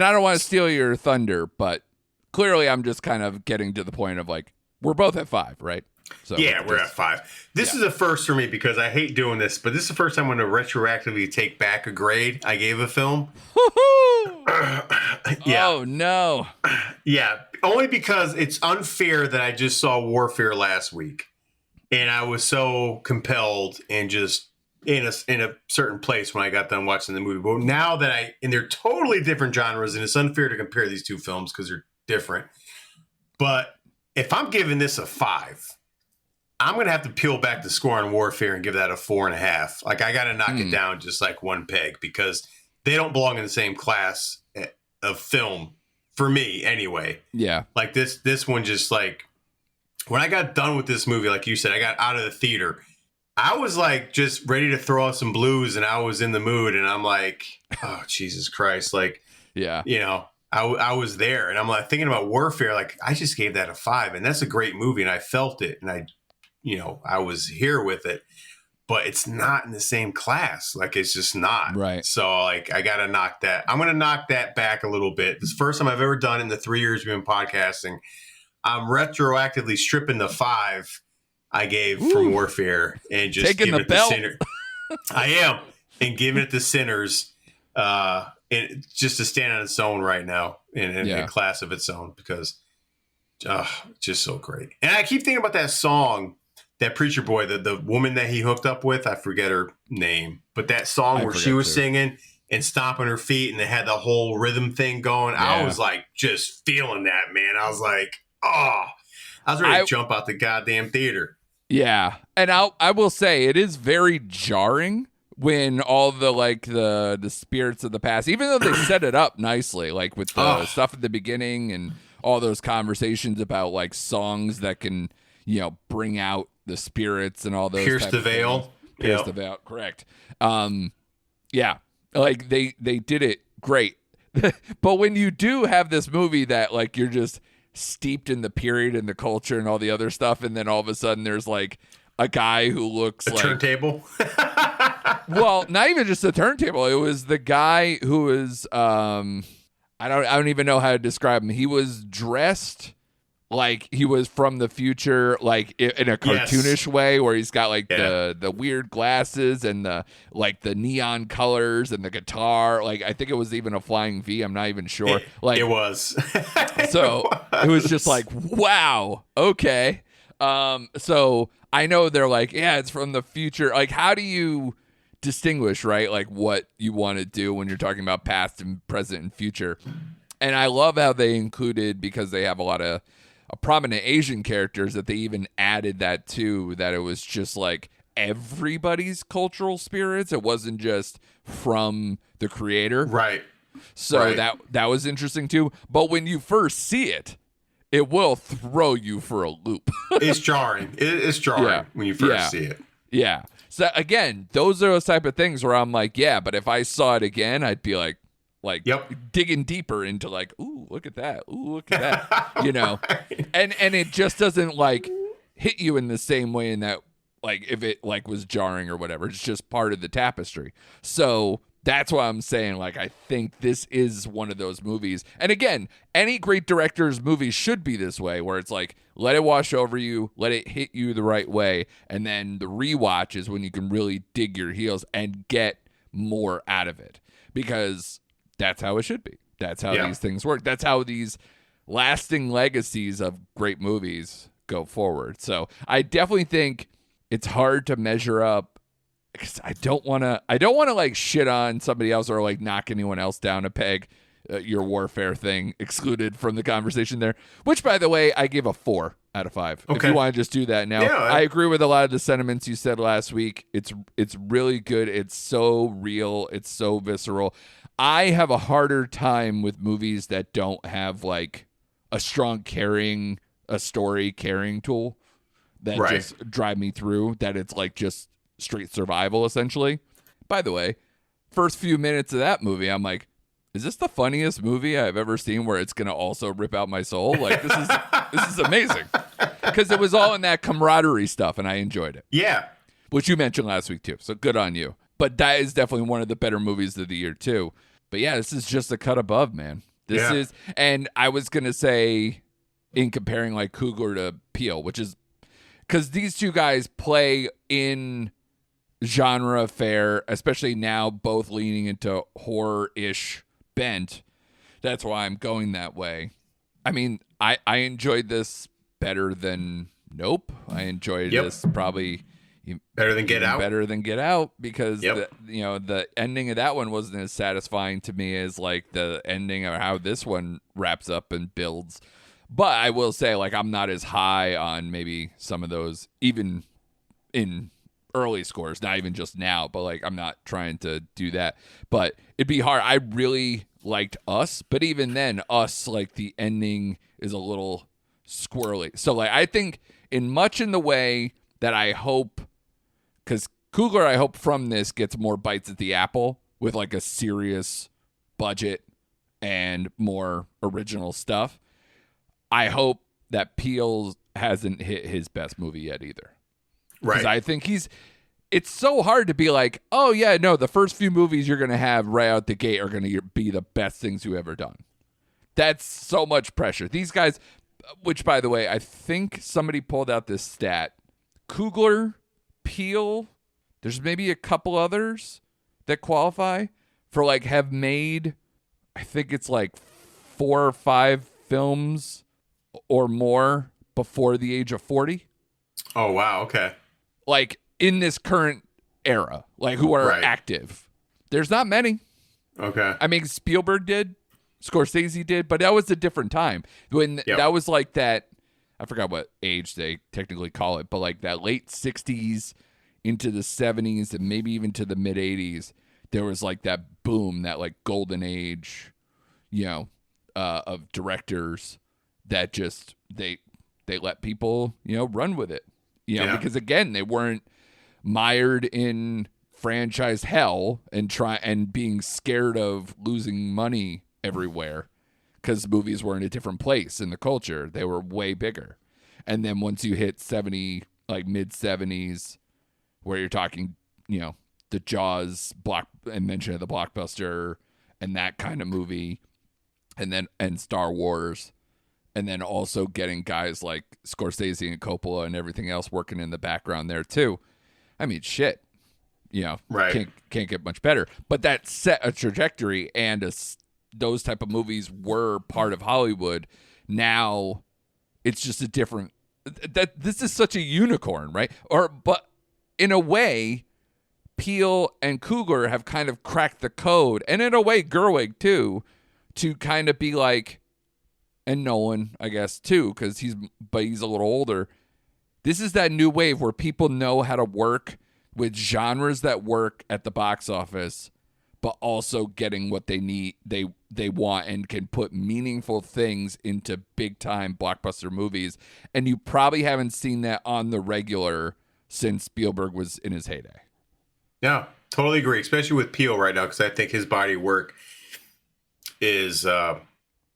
I don't want to steal your thunder, but clearly I'm just kind of getting to the point of like, we're both at 5, right? So Yeah, we're at 5. This is a first for me because I hate doing this, but this is the first time I'm going to retroactively take back a grade I gave a film. Yeah. Oh, no. Yeah, only because it's unfair that I just saw Warfare last week, and I was so compelled and just in a certain place when I got done watching the movie. But now that and they're totally different genres, and it's unfair to compare these two films because they're different. But if I'm giving this a 5, I'm going to have to peel back the score on Warfare and give that a 4.5. Like, I got to knock it down just like one peg because they don't belong in the same class of film for me anyway. Yeah. Like this one just like, when I got done with this movie, like you said, I got out of the theater. I was like just ready to throw out some blues and I was in the mood and I'm like, oh, Jesus Christ. Like, yeah, you know, I was there and I'm like thinking about Warfare. Like I just gave that a 5 and that's a great movie and I felt it and I was here with it, but it's not in the same class. Like it's just not. Right. So like I got to knock that. I'm going to knock that back a little bit. This is the first time I've ever done it in the 3 years we've been podcasting. I'm retroactively stripping the 5 I gave from Warfare and just taking giving the it belt. to Sinners. I am, and giving it to Sinners, and just to stand on its own right now in a class of its own because, just so great. And I keep thinking about that song, that Preacher Boy, the woman that he hooked up with. I forget her name, but that song where she was singing and stomping her feet, and they had the whole rhythm thing going. Yeah. I was like just feeling that, man. I was like, I was ready to jump out the goddamn theater. Yeah. And I will say it is very jarring when all the like the spirits of the past, even though they set it up nicely, like with the stuff at the beginning and all those conversations about like songs that can, bring out the spirits and all those. Pierce the veil. Pierce the veil. Correct. Yeah. Like they did it great. But when you do have this movie that like you're just steeped in the period and the culture and all the other stuff, and then all of a sudden there's like a guy who looks like turntable. Well, not even just a turntable. It was the guy who was I don't even know how to describe him. He was dressed like he was from the future, like in a cartoonish way, where he's got like the weird glasses and the neon colors and the guitar. Like I think it was even a flying V. I'm not even sure. It was. So it was just like, wow, okay. So I know they're like, yeah, it's from the future. Like, how do you distinguish, right? Like what you want to do when you're talking about past and present and future. And I love how they included, because they have a lot of prominent Asian characters, that they even added that too, that it was just like everybody's cultural spirits. It wasn't just from the creator. Right. So that was interesting too. But when you first see it, it will throw you for a loop. It's jarring. It's jarring when you first see it. Yeah. So again, those are those type of things where I'm like, yeah, but if I saw it again, I'd be like digging deeper into like, ooh, look at that. Ooh, look at that. And it just doesn't like hit you in the same way in that, like, if it like was jarring or whatever. It's just part of the tapestry. So that's why I'm saying, like, I think this is one of those movies. And again, any great director's movie should be this way, where it's like, let it wash over you, let it hit you the right way, and then the rewatch is when you can really dig your heels and get more out of it. Because that's how it should be. That's how these things work. That's how these lasting legacies of great movies go forward. So I definitely think it's hard to measure up, because I don't want to like shit on somebody else or like knock anyone else down a peg. Your Warfare thing excluded from the conversation there, which, by the way, I gave a 4 out of 5. Okay. If you want to just do that now. Yeah, I agree with a lot of the sentiments you said last week. It's really good. It's so real. It's so visceral. I have a harder time with movies that don't have like a strong story carrying tool that just drive me through, that it's like just straight survival essentially. By the way, first few minutes of that movie, I'm like, is this the funniest movie I've ever seen where it's going to also rip out my soul? Like, this is amazing. Because it was all in that camaraderie stuff, and I enjoyed it. Yeah. Which you mentioned last week, too. So good on you. But that is definitely one of the better movies of the year, too. But yeah, this is just a cut above, man. This is, and I was going to say, in comparing like Coogler to Peele, which is because these two guys play in genre fare, especially now, both leaning into horror-ish bent. That's why I'm going that way. I mean, I enjoyed this better than Nope. I enjoyed this probably better than Get Out. Better than Get Out, because the ending of that one wasn't as satisfying to me as like the ending of how this one wraps up and builds. But I will say, like, I'm not as high on maybe some of those, even in early scores, not even just now, but like, I'm not trying to do that. But it'd be hard. I really liked Us, but even then, Us, like, the ending is a little squirrely. So, like, I think in the way that I hope, because Coogler, I hope from this gets more bites at the apple with like a serious budget and more original stuff. I hope that Peele hasn't hit his best movie yet either. Right. Because I think it's so hard to be like, oh yeah, no, the first few movies you're going to have right out the gate are going to be the best things you've ever done. That's so much pressure. These guys, which by the way, I think somebody pulled out this stat. Coogler, Peele, there's maybe a couple others that qualify for like have made, I think it's like 4 or 5 films or more before the age of 40. Oh, wow. Okay. Like in this current era, like who are active. There's not many. Okay. I mean, Spielberg did, Scorsese did, but that was a different time when that was like that. I forgot what age they technically call it, but like that late 60s into the 70s and maybe even to the mid 80s, there was like that boom, that like golden age, of directors that just they let people, run with it, because again, they weren't mired in franchise hell and being scared of losing money everywhere. Because movies were in a different place in the culture. They were way bigger. And then once you hit 70, like mid 70s, where you're talking, the Jaws invention of the blockbuster and that kind of movie, and Star Wars, and then also getting guys like Scorsese and Coppola and everything else working in the background there too. I mean, shit, can't get much better. But that set a trajectory, and those type of movies were part of Hollywood. Now it's just a different, this is such a unicorn, right? But in a way, Peele and Coogler have kind of cracked the code, and in a way Gerwig too, to kind of be like, and Nolan, I guess too, because he's a little older. This is that new wave where people know how to work with genres that work at the box office, but also getting what they need, they want, and can put meaningful things into big time blockbuster movies. And you probably haven't seen that on the regular since Spielberg was in his heyday. Yeah, totally agree, especially with Peele right now, because I think his body work is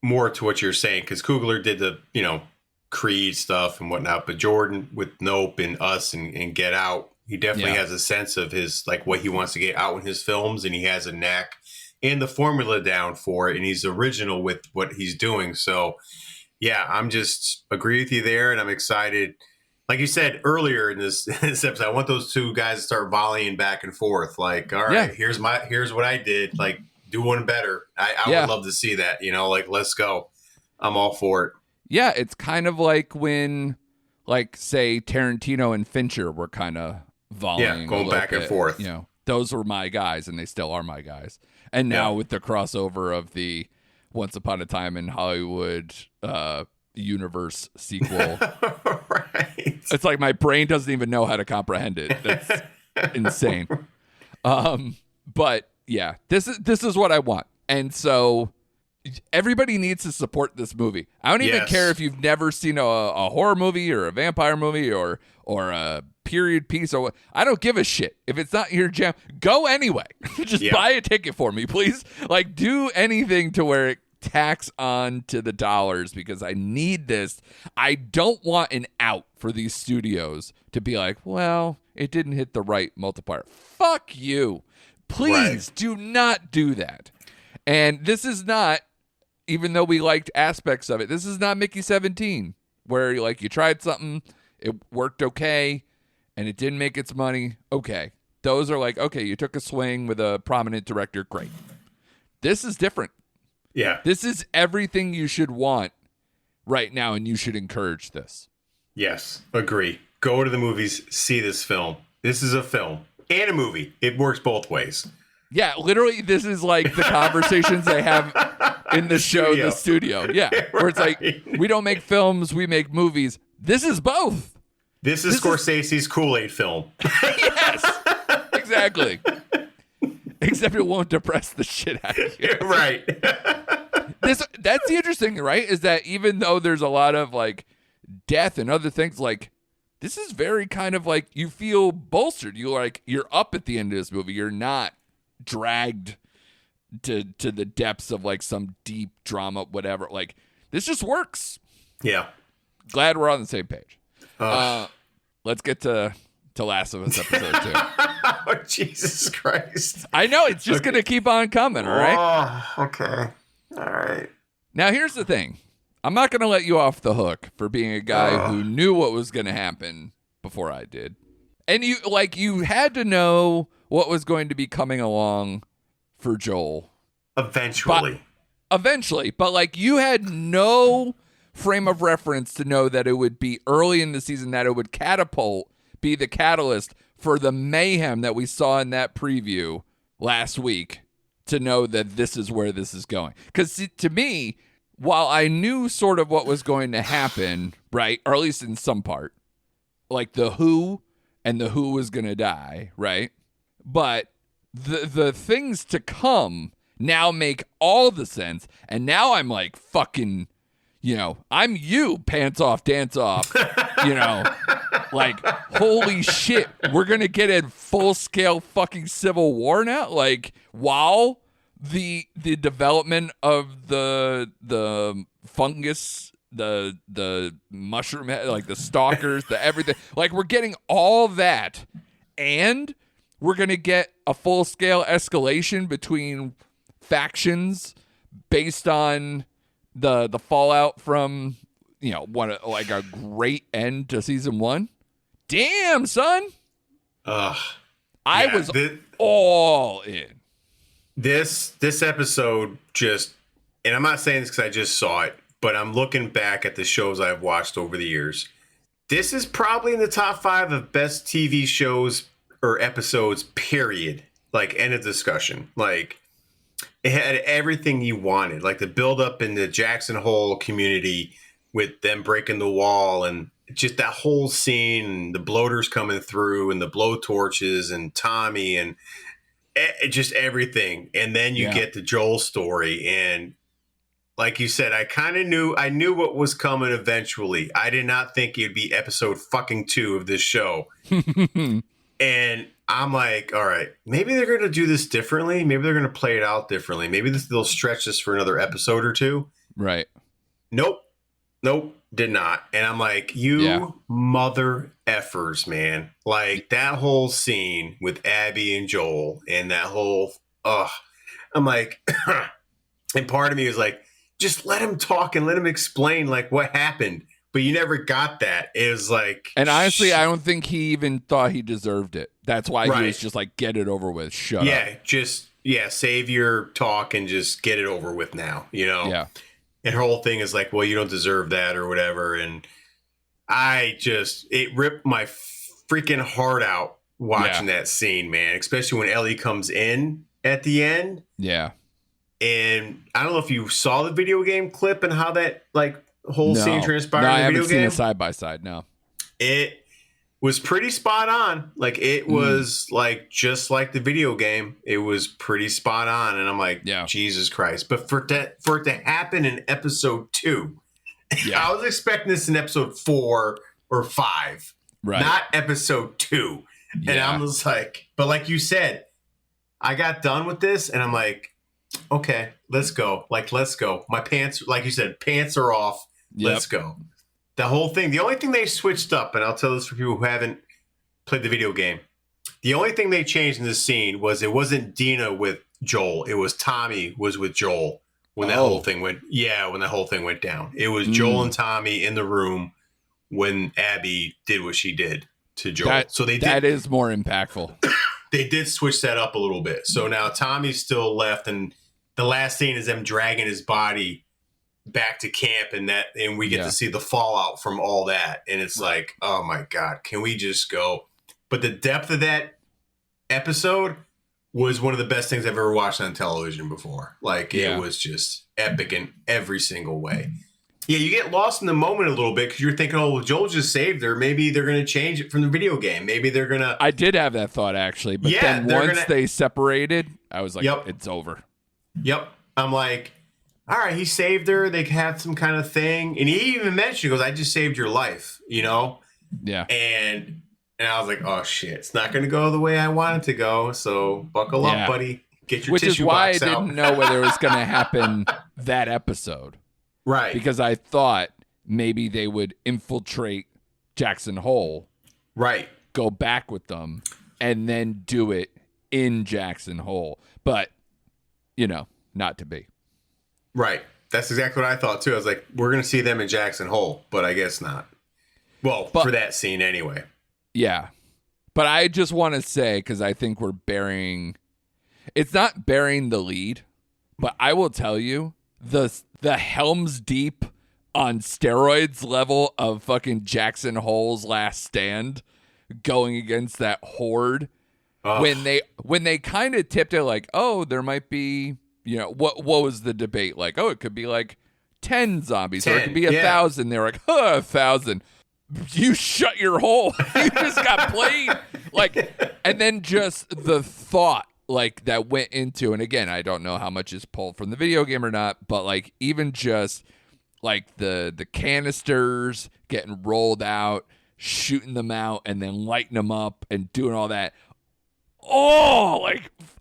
more to what you're saying, because Coogler did the, Creed stuff and whatnot, but Jordan with Nope and Us and Get Out, he definitely has a sense of his, like, what he wants to get out in his films, and he has a knack and the formula down for it, and he's original with what he's doing. So, yeah, I'm just agree with you there, and I'm excited. Like you said earlier in this episode, I want those two guys to start volleying back and forth. Like, all right, here's what I did. Like, do one better. I would love to see that. Like, let's go. I'm all for it. Yeah, it's kind of like when, like, say Tarantino and Fincher were kind of volleying, going back and forth. Those were my guys, and they still are my guys. And now with the crossover of the Once Upon a Time in Hollywood universe sequel, right? It's like my brain doesn't even know how to comprehend it. That's insane. But yeah, this is what I want, and so everybody needs to support this movie. I don't even care if you've never seen a horror movie or a vampire movie or a period piece or what. I don't give a shit. If it's not your jam, go anyway. Just buy a ticket for me, please. Like, do anything to where it tax on to the dollars, because I need this. I don't want an out for these studios to be like, well, it didn't hit the right multiplier. Fuck you. Please do not do that. And this is not, even though we liked aspects of it, this is not Mickey 17, where like you tried something, it worked okay and it didn't make its money, okay. Those are like, okay, you took a swing with a prominent director, great. This is different. Yeah. This is everything you should want right now, and you should encourage this. Yes, agree. Go to the movies, see this film. This is a film and a movie. It works both ways. Yeah, literally, this is like the conversations they have in the show, the studio. Yeah, where it's like, we don't make films, we make movies. This is both. This is Scorsese's Kool-Aid film. Yes, exactly. Except it won't depress the shit out of you. Right. That's the interesting thing, right? Is that even though there's a lot of like death and other things, like this is very kind of like you feel bolstered. You're up at the end of this movie. You're not dragged to the depths of like some deep drama, whatever. Like this just works. Yeah. Glad we're on the same page. Let's get to Last of Us episode 2. Oh, Jesus Christ. I know it's just gonna keep on coming. All right. Oh, okay. All right. Now here's the thing. I'm not gonna let you off the hook for being a guy who knew what was gonna happen before I did, and you had to know what was going to be coming along for Joel. Eventually, but like you had no frame of reference to know that it would be early in the season, that it would be the catalyst for the mayhem that we saw in that preview last week, to know that this is where this is going. Because to me, while I knew sort of what was going to happen, right, or at least in some part, like the who was going to die, right? But the things to come now make all the sense. And now I'm like fucking, I'm you, pants off, dance off, like, holy shit, we're going to get a full-scale fucking civil war now? Like, while the development of the fungus, the mushroom, like the stalkers, the everything, like we're getting all that, and we're going to get a full-scale escalation between factions based on the fallout from, like a great end to season 1. Damn, son. I was all in. This episode just, and I'm not saying this because I just saw it, but I'm looking back at the shows I've watched over the years. This is probably in the top 5 of best TV shows or episodes, period. Like, end of discussion. Like, it had everything you wanted. Like the build up in the Jackson Hole community with them breaking the wall, and just that whole scene, and the bloaters coming through, and the blowtorches, and Tommy, and just everything. And then you get the Joel story, and like you said, I knew what was coming eventually. I did not think it'd be episode fucking 2 of this show. And I'm like, all right, maybe they're going to do this differently. Maybe they're going to play it out differently. Maybe they'll stretch this for another episode or 2. Right. Nope, did not. And I'm like, mother effers, man. Like that whole scene with Abby and Joel, and that whole, I'm like, and part of me was like, just let him talk and let him explain like what happened. But you never got that. It was like, and honestly, I don't think he even thought he deserved it. That's why he was just like, get it over with. Shut up. Save your talk and just get it over with now, Yeah. And her whole thing is like, well, you don't deserve that or whatever. And it ripped my freaking heart out watching that scene, man, especially when Ellie comes in at the end. Yeah. And I don't know if you saw the video game clip and how that like whole scene transpired in the video game. I haven't seen it side by side. No. It was pretty spot on. Like it was like just like the video game. It was pretty spot on, and I'm like, Jesus Christ! But for it to happen in episode 2, I was expecting this in episode 4 or 5, not episode 2. And I'm just like, but like you said, I got done with this, and I'm like, okay, let's go. Like, let's go. My pants, like you said, pants are off. Let's go. The whole thing, the only thing they switched up, and I'll tell this for people who haven't played the video game, the only thing they changed in this scene was it wasn't Dina with Joel. It was Tommy was with Joel when that whole thing went, when that whole thing went down. It was Joel and Tommy in the room when Abby did what she did to Joel. That is more impactful. They did switch that up a little bit. So now Tommy's still left, and the last scene is them dragging his body back to camp, and we get to see the fallout from all that. And it's like, oh my God, can we just go? But the depth of that episode was one of the best things I've ever watched on television before. Like, it was just epic in every single way. Yeah, you get lost in the moment a little bit because you're thinking, oh, well, Joel just saved her. Maybe they're going to change it from the video game. Maybe they're going to... I did have that thought, actually. But then once they separated, I was like, it's over. Yep. I'm like, all right, he saved her. They had some kind of thing. And he even mentioned, he goes, I just saved your life, you know? Yeah. And I was like, oh, shit. It's not going to go the way I want it to go. So buckle up, buddy. Get your tissue box out. Which is why I didn't know whether it was going to happen that episode. Right. Because I thought maybe they would infiltrate Jackson Hole. Right. Go back with them and then do it in Jackson Hole. But, not to be. Right. That's exactly what I thought, too. I was like, we're going to see them in Jackson Hole, but I guess not. Well, for that scene anyway. Yeah. But I just want to say, because I think we're it's not burying the lead, but I will tell you, the Helm's Deep on steroids level of fucking Jackson Hole's Last Stand going against that horde. When they kind of tipped it like, oh, there might be, what was the debate? Like, oh, it could be like 10 zombies, or it could be 1,000. They're like, 1,000. You shut your hole. You just got played. Like, and then just the thought like that went into, and again, I don't know how much is pulled from the video game or not, but like even just like the canisters getting rolled out, shooting them out, and then lighting them up and doing all that. Oh,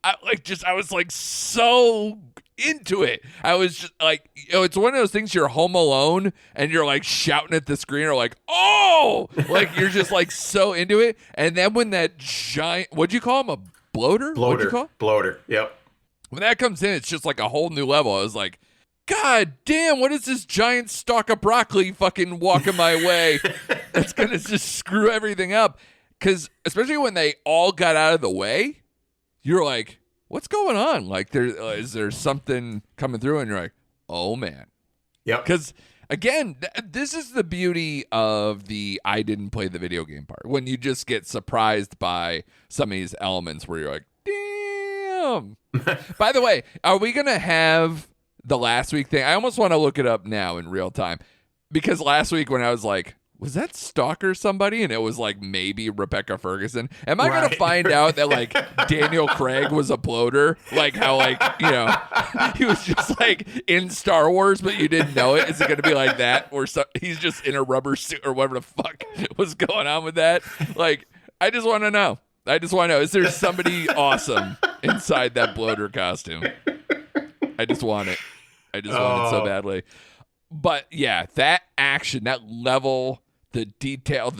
I was like so into it. I was just like, it's one of those things, you're home alone and you're like shouting at the screen, or like, oh, like you're just like so into it. And then when that giant, what'd you call him? A bloater? What'd you call it? Bloater. Yep. When that comes in, it's just like a whole new level. I was like, God damn, what is this giant stalk of broccoli fucking walking my way? That's going to just screw everything up. Because especially when they all got out of the way, you're like, what's going on? Like, is there something coming through? And you're like, oh, man. Yep. Because, again, this is the beauty of the I didn't play the video game part. When you just get surprised by some of these elements where you're like, damn. By the way, are we going to have the last week thing? I almost want to look it up now in real time. Because last week when I was like, was that Stalker somebody? And it was like maybe Rebecca Ferguson. Am I going to find out that like Daniel Craig was a bloater? Like how like, he was just like in Star Wars, but you didn't know it. Is it going to be like that? Or he's just in a rubber suit or whatever the fuck was going on with that? Like, I just want to know. Is there somebody awesome inside that bloater costume? I just want it. Want it so badly. But yeah, that action, that level, the detail,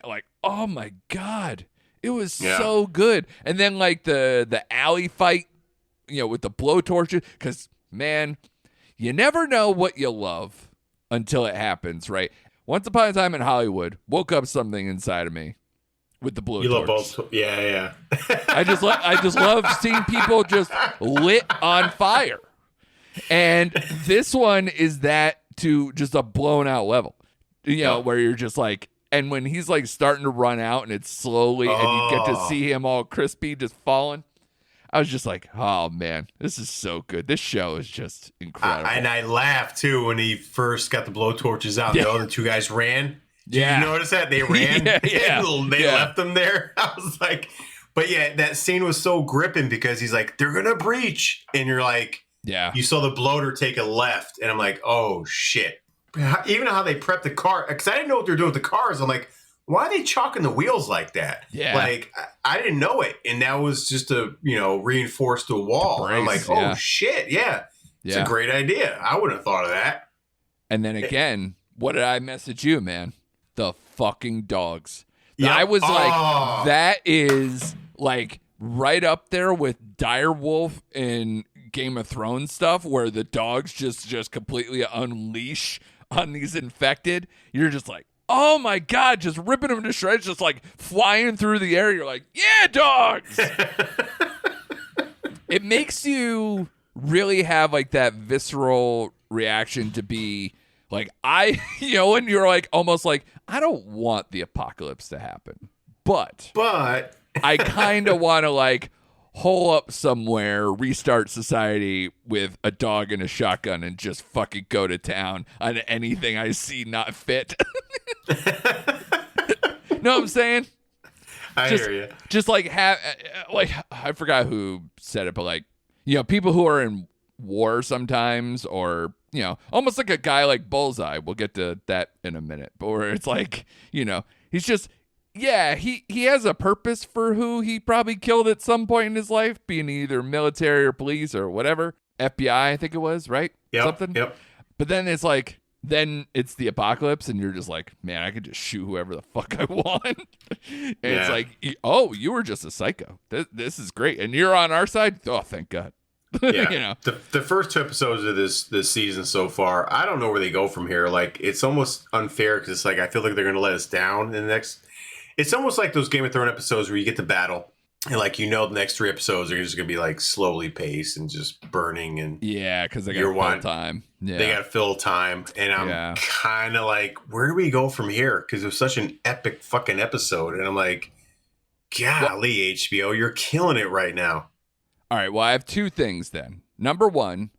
like, oh my God, it was so good. And then like the alley fight, with the blowtorches, because man, you never know what you love until it happens, right? Once upon a time in Hollywood, woke up something inside of me with the blowtorch. You love both, yeah. I just love seeing people just lit on fire, and this one is that to just a blown out level. Where you're just like, and when he's like starting to run out and it's slowly and you get to see him all crispy just falling, I was just like, oh man, this is so good. This show is just incredible. And I laughed too when he first got the blowtorches out. The other two guys ran. Did you notice that? They ran. They left them there. I was like, but yeah, that scene was so gripping because he's like, they're going to breach. And you're like, you saw the bloater take a left. And I'm like, oh shit. Even how they prep the car, because I didn't know what they're doing with the cars. I'm like, why are they chalking the wheels like that? Yeah. Like, I didn't know it. And that was just to, reinforce the wall. I'm like, oh, shit. Yeah. It's a great idea. I wouldn't have thought of that. And then again, what did I message you, man? The fucking dogs. I was like, that is like right up there with Direwolf and Game of Thrones stuff, where the dogs just completely unleash on these infected. You're just like, Oh my God, just ripping them to shreds, just like flying through the air. You're like, yeah, dogs. It makes you really have like that visceral reaction to be like, when you're like almost like, I don't want the apocalypse to happen, but I kind of want to like hole up somewhere, restart society with a dog and a shotgun and just fucking go to town on anything I see not fit. Know what I'm saying? I hear you. Just like I forgot who said it, but like, people who are in war sometimes, or, almost like a guy like Bullseye. We'll get to that in a minute, but where it's like, he's just, he has a purpose for who he probably killed at some point in his life, being either military or police or whatever. FBI, I think it was, right? Yep. Something. Yep. But then it's like, then it's the apocalypse, and you're just like, man, I could just shoot whoever the fuck I want. And it's like, oh, you were just a psycho. This is great, and you're on our side. Oh, thank God. Yeah. The first 2 episodes of this season so far, I don't know where they go from here. Like, it's almost unfair because it's like I feel like they're going to let us down in the next. It's almost like those Game of Thrones episodes where you get to battle. And like, the next 3 episodes are just going to be like slowly paced and just burning. And because they got to fill time. Yeah. They got to fill time. And I'm kind of like, where do we go from here? Because it was such an epic fucking episode. And I'm like, golly, HBO, you're killing it right now. All right. Well, I have 2 things then. Number 1,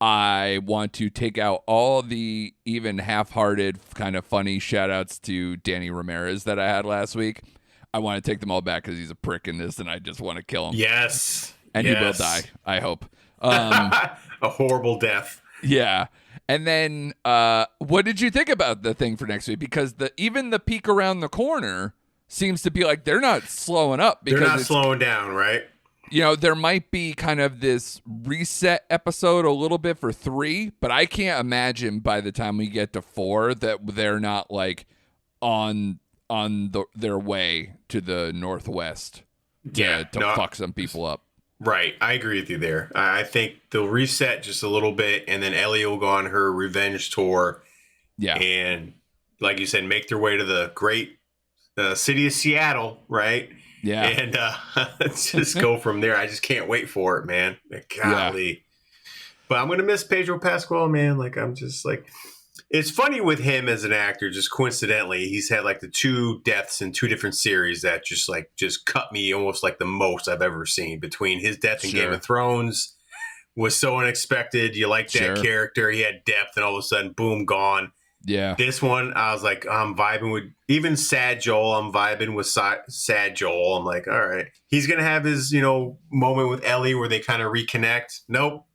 I want to take out all the even half-hearted kind of funny shout-outs to Danny Ramirez that I had last week. I want to take them all back because he's a prick in this, and I just want to kill him. Yes. And he will die, I hope. A horrible death. Yeah. And then what did you think about the thing for next week? Because even the peek around the corner seems to be like they're not slowing up. They're not slowing down, right? There might be kind of this reset episode a little bit for 3, but I can't imagine by the time we get to 4 that they're not like on their way to the Northwest to fuck some people up. Right. I agree with you there. I think they'll reset just a little bit, and then Ellie will go on her revenge tour. Yeah. And like you said, make their way to the great city of Seattle, right? Yeah. And just go from there. I just can't wait for it, man. Golly. Yeah. But I'm going to miss Pedro Pascal, man. Like, I'm just like, it's funny with him as an actor, just coincidentally, he's had like the 2 deaths in 2 different series that just cut me almost like the most I've ever seen. Between his death in Game of Thrones was so unexpected. You like that character. He had depth, and all of a sudden, boom, gone. Yeah. This one, I was like, I'm vibing with even Sad Joel. I'm vibing with Sad Joel. I'm like, all right, he's gonna have his moment with Ellie where they kind of reconnect. Nope.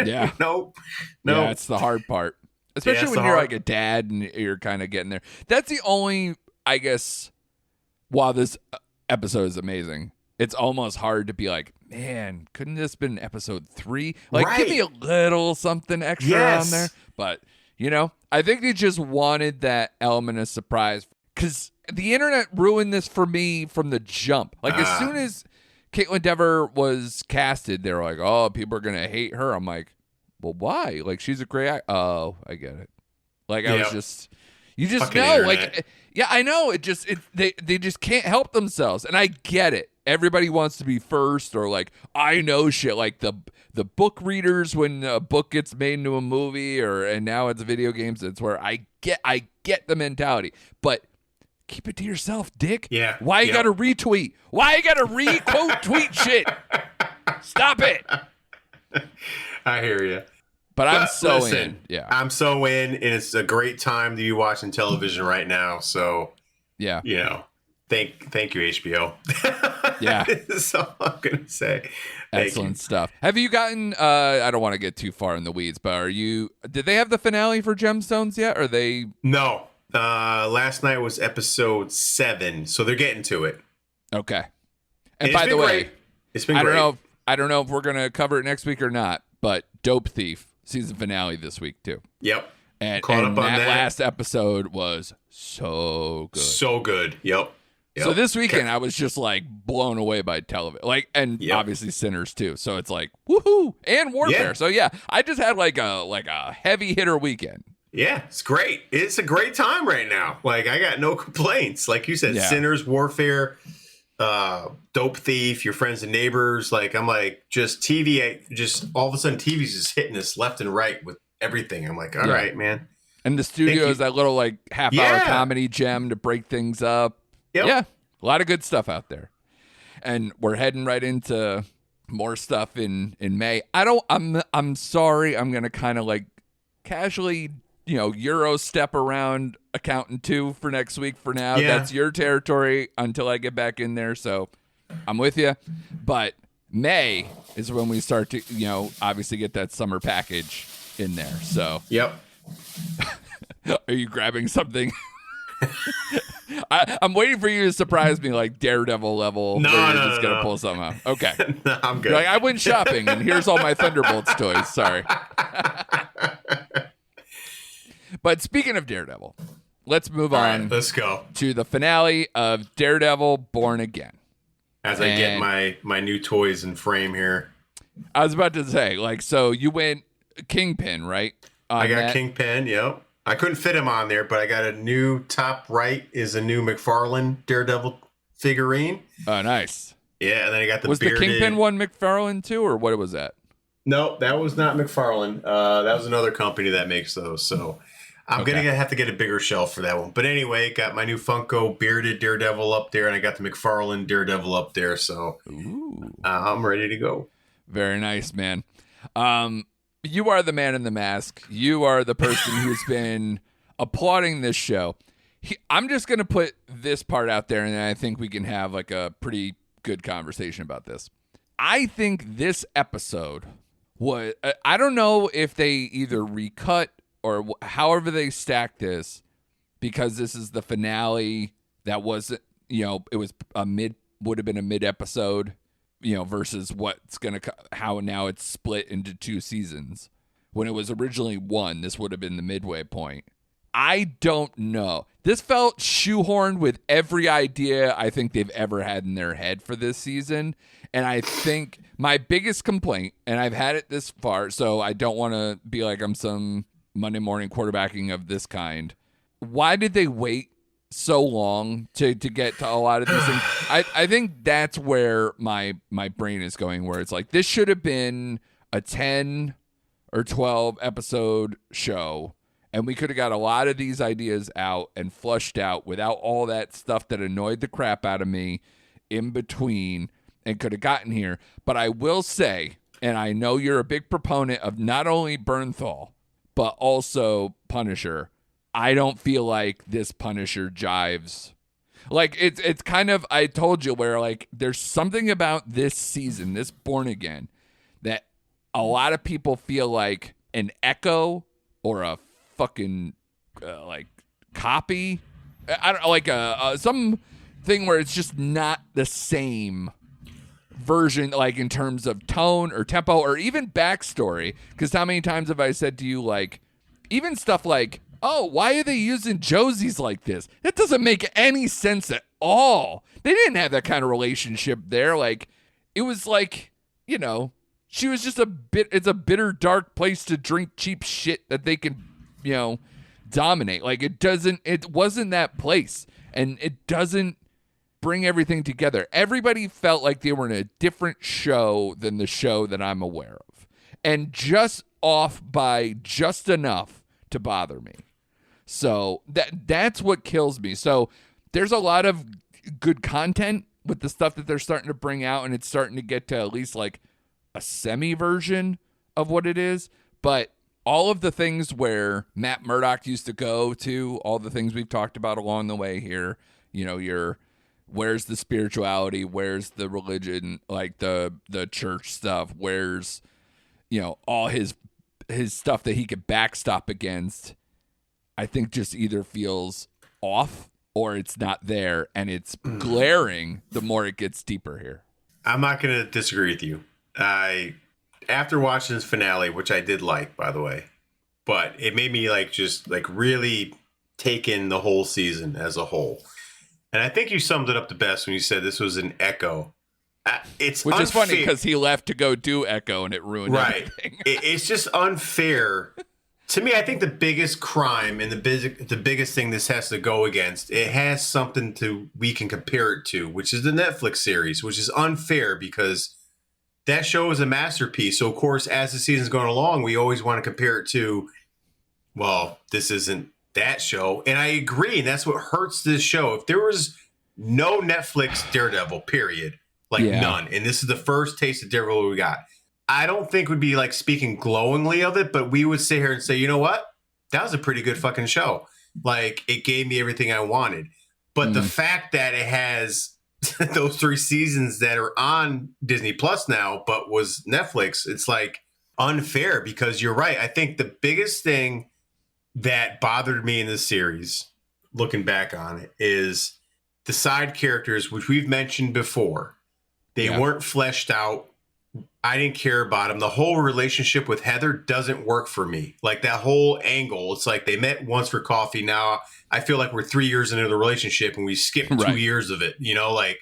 Yeah. Nope. Yeah, it's the hard part, especially when you're like a dad and you're kind of getting there. That's the only, I guess. While this episode is amazing, it's almost hard to be like, man, couldn't this been episode 3? Like, give me a little something extra on there, but. I think they just wanted that element of surprise because the internet ruined this for me from the jump. Like, as soon as Caitlin Dever was casted, they were like, oh, people are going to hate her. I'm like, well, why? Like, she's a great actor. Oh, I get it. Like, I was just, you just fucking know. internet. Like, yeah, I know. They just can't help themselves. And I get it. Everybody wants to be first, or like, I know shit. Like the book readers when a book gets made into a movie, and now it's video games. It's where I get the mentality, but keep it to yourself, dick. Yeah. Why you gotta retweet? Why you gotta re-quote tweet shit? Stop it. I hear you. But I'm so in. Yeah. I'm so in, and it's a great time to be watching television right now. So yeah. Thank you, HBO. Yeah. That's all I'm gonna say. Excellent stuff. Have you gotten I don't want to get too far in the weeds, but did they have the finale for Gemstones yet? Or they No. Last night was episode 7, so they're getting to it. Okay. And by the way, it's been great. I don't know if we're gonna cover it next week or not, but Dope Thief season finale this week too. Yep. And that last episode was so good. So good. Yep. So this weekend I was just like blown away by television, obviously Sinners too. So it's like woohoo and Warfare. Yeah. So yeah, I just had like a heavy hitter weekend. Yeah, it's great. It's a great time right now. Like, I got no complaints. Like you said, Yeah. Sinners, Warfare, Dope Thief, Your Friends and Neighbors. Like, I'm like, just TV, just all of a sudden TV's just hitting us left and right with everything. I'm like, all right, man. And the studio is that little like half-hour comedy gem to break things up. Yep. Yeah, a lot of good stuff out there. And we're heading right into more stuff in May. I'm sorry, I'm gonna kind of like casually, Euro step around Accountant 2 for next week for now. Yeah. That's your territory until I get back in there. So I'm with you. But May is when we start to, obviously get that summer package in there. So Yep. are you grabbing something? I'm waiting for you to surprise me like Daredevil level. No, where you're no, just no, gonna no. pull something out. Okay. No, I'm good. You're like, I went shopping and here's all my Thunderbolts toys. Sorry. But speaking of Daredevil, let's move All on right, let's go. to the finale of Daredevil Born Again. As I get my new toys in frame here. I was about to say, like, so you went Kingpin, right? I got Kingpin, yep. I couldn't fit him on there, but I got a new top right is a new McFarlane Daredevil figurine. Oh, nice. Yeah, and then I got the Was bearded... the Kingpin one McFarlane too, or what was that? No, that was not McFarlane. That was another company that makes those. So I'm gonna have to get a bigger shelf for that one. But anyway, got my new Funko bearded Daredevil up there, and I got the McFarlane Daredevil up there. So I'm ready to go. Very nice, man. You are the man in the mask. You are the person who's been applauding this show. I'm just going to put this part out there, and I think we can have like a pretty good conversation about this. I think this episode was, I don't know if they either recut or however they stacked this, because this is the finale that wasn't, it was would have been a mid episode, versus how now it's split into 2 seasons. When it was originally 1, this would have been the midway point. I don't know. This felt shoehorned with every idea I think they've ever had in their head for this season. And I think my biggest complaint, and I've had it this far, so I don't want to be like I'm some Monday morning quarterbacking of this kind. Why did they wait so long to get to a lot of these things? I think that's where my brain is going, where it's like, this should have been a 10 or 12 episode show, and we could have got a lot of these ideas out and flushed out without all that stuff that annoyed the crap out of me in between, and could have gotten here. But I will say, and I know you're a big proponent of not only Bernthal but also Punisher, I don't feel like this Punisher jives. Like, it's kind of, I told you, where like there's something about this season, this Born Again, that a lot of people feel like an echo or a fucking like copy. I don't know, like some thing where it's just not the same version, like in terms of tone or tempo or even backstory. Because how many times have I said to you, like, even stuff like, oh, why are they using Josie's like this? That doesn't make any sense at all. They didn't have that kind of relationship there. Like, it was like, she was just it's a bitter, dark place to drink cheap shit that they can, dominate. Like, it wasn't that place. And it doesn't bring everything together. Everybody felt like they were in a different show than the show that I'm aware of. And just off by just enough to bother me. So that's what kills me. So there's a lot of good content with the stuff that they're starting to bring out, and it's starting to get to at least like a semi version of what it is. But all of the things where Matt Murdock used to go to, all the things we've talked about along the way here, where's the spirituality, where's the religion, like the church stuff, where's, all his stuff that he could backstop against, I think just either feels off or it's not there, and it's glaring the more it gets deeper here. I'm not going to disagree with you. After watching this finale, which I did like, by the way, but it made me just really take in the whole season as a whole. And I think you summed it up the best when you said this was an echo. Which unfair. Is funny because he left to go do Echo and it ruined everything. It's just unfair To me, I think the biggest crime and the biggest thing this has to go against, it has something we can compare it to, which is the Netflix series, which is unfair because that show is a masterpiece. So, of course, as the season's going along, we always want to compare it to, well, this isn't that show. And I agree. And that's what hurts this show. If there was no Netflix Daredevil, period, none, and this is the first taste of Daredevil we got, I don't think would be like speaking glowingly of it, but we would sit here and say, you know what? That was a pretty good fucking show. Like, it gave me everything I wanted. But the fact that it has those 3 seasons that are on Disney Plus now, but was Netflix, it's like unfair because you're right. I think the biggest thing that bothered me in this series, looking back on it, is the side characters, which we've mentioned before. They weren't fleshed out. I didn't care about them. The whole relationship with Heather doesn't work for me. Like, that whole angle, it's like they met once for coffee. Now I feel like we're 3 years into the relationship and we skipped 2 years of it. You know, like,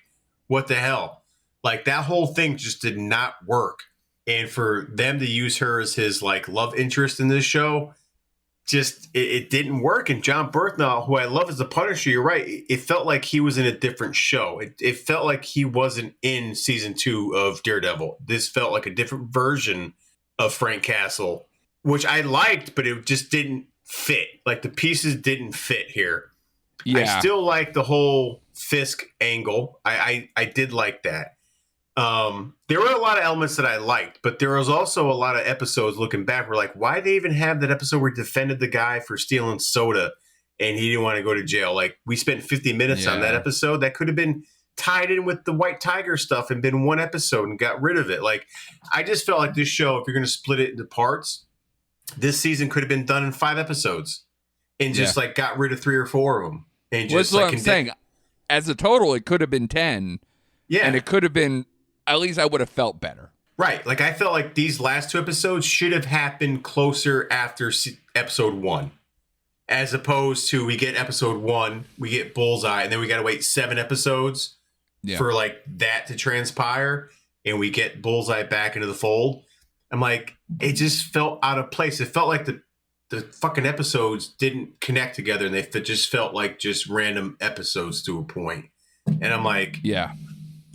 what the hell? Like, that whole thing just did not work. And for them to use her as his like love interest in this show, just it didn't work. And John Bernthal, who I love as the Punisher, you're right. It felt like he was in a different show. It felt like he wasn't in season 2 of Daredevil. This felt like a different version of Frank Castle, which I liked, but it just didn't fit. Like, the pieces didn't fit here. Yeah. I still like the whole Fisk angle. I did like that. There were a lot of elements that I liked, but there was also a lot of episodes looking back where, like, why they even have that episode where he defended the guy for stealing soda and he didn't want to go to jail? Like, we spent 50 minutes on that episode. That could have been tied in with the White Tiger stuff and been one episode and got rid of it. Like, I just felt like this show, if you're going to split it into parts, this season could have been done in 5 episodes and just like got rid of 3 or 4 of them. And just what I'm saying. As a total, it could have been 10. Yeah. And it could have been, at least I would have felt better. Right. Like, I felt like these last 2 episodes should have happened closer after episode 1. As opposed to, we get episode 1, we get Bullseye, and then we got to wait 7 episodes for like that to transpire, and we get Bullseye back into the fold. I'm like, it just felt out of place. It felt like the fucking episodes didn't connect together, and they just felt like just random episodes to a point. And I'm like,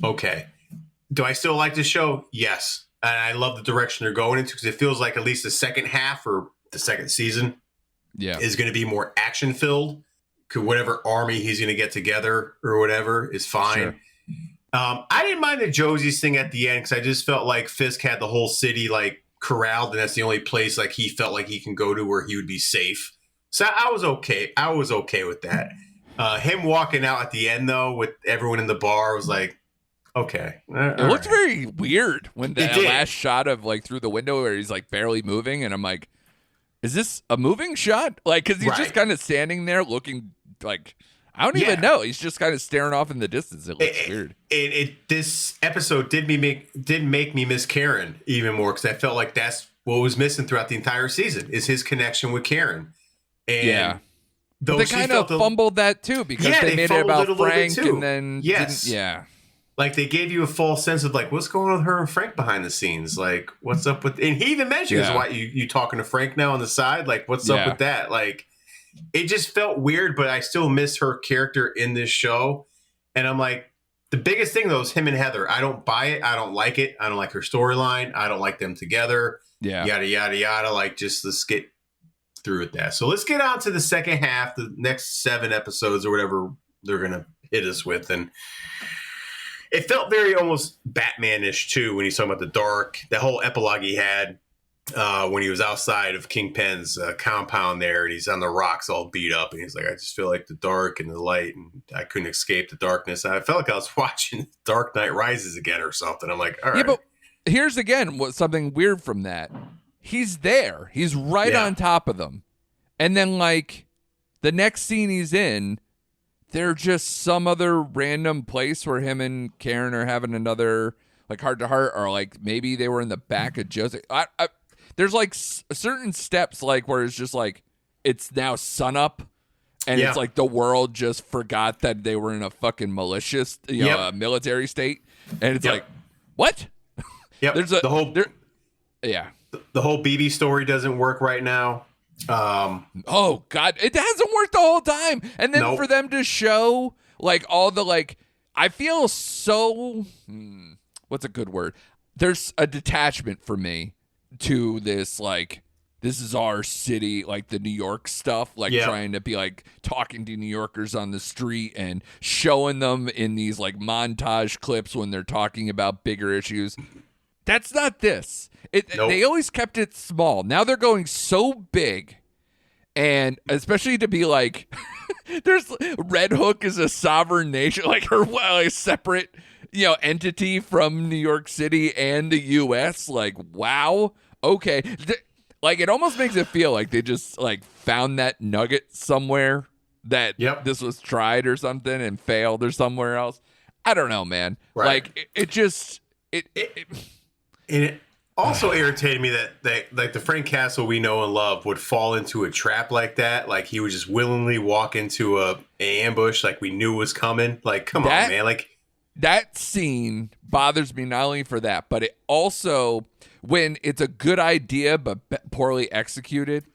okay. Do I still like the show? Yes. And I love the direction they're going into because it feels like at least the second half or the second season is going to be more action filled. Whatever army he's going to get together or whatever is fine. Sure. I didn't mind the Josie's thing at the end because I just felt like Fisk had the whole city like corralled, and that's the only place like he felt like he can go to where he would be safe. So I was okay. I was okay with that. Him walking out at the end though with everyone in the bar was like, okay. It looked very weird when that last shot of like through the window where he's like barely moving, and I'm like, is this a moving shot? Like, because he's just kind of standing there looking like, I don't even know. He's just kind of staring off in the distance. It looks weird. This episode did make me miss Karen even more because I felt like that's what was missing throughout the entire season is his connection with Karen. And they kind of fumbled that too because they made it about Frank and then like they gave you a false sense of like what's going on with her and Frank behind the scenes, like what's up with, and he even mentions why you talking to Frank now on the side, like what's up with that, like it just felt weird. But I still miss her character in this show, and I'm like, the biggest thing though is him and Heather. I don't buy it. I don't like it. I don't like her storyline. I don't like them together. Yada yada yada. Like just let's get through with that. So let's get on to the second half, the next 7 episodes or whatever they're gonna hit us with. And it felt very almost Batman-ish too when he's talking about the dark, the whole epilogue he had when he was outside of Kingpin's compound there, and he's on the rocks all beat up, and he's like, I just feel like the dark and the light, and I couldn't escape the darkness. And I felt like I was watching Dark Knight Rises again or something. I'm like, all right. Yeah, but here's again something weird from that. He's there. He's right on top of them. And then like the next scene he's in, they're just some other random place where him and Karen are having another like heart to heart, or like maybe they were in the back of Joseph. There's like certain steps like where it's just like it's now sunup, and it's like the world just forgot that they were in a fucking malicious, a military state, and it's like what? There's the whole BB story doesn't work right now. Oh God, it hasn't worked the whole time. And then Nope. for them to show like all the like, I feel so. What's a good word? There's a detachment for me to this like. This is our city, like the New York stuff, like Yeah. trying to be like talking to New Yorkers on the street and showing them in these like montage clips when they're talking about bigger issues. That's not this. Nope. They always kept it small. Now they're going so big, and especially to be like, there's Red Hook is a sovereign nation, like her a separate entity from New York City and the U.S. Like, wow, okay. Like it almost makes it feel like they just like found that nugget somewhere that this was tried or something and failed or somewhere else. I don't know, man. Right. Like it also irritated me that like the Frank Castle we know and love would fall into a trap like that. Like he would just willingly walk into a ambush like we knew was coming. Like, come on, man. Like that scene bothers me not only for that, but it also when it's a good idea but poorly executed.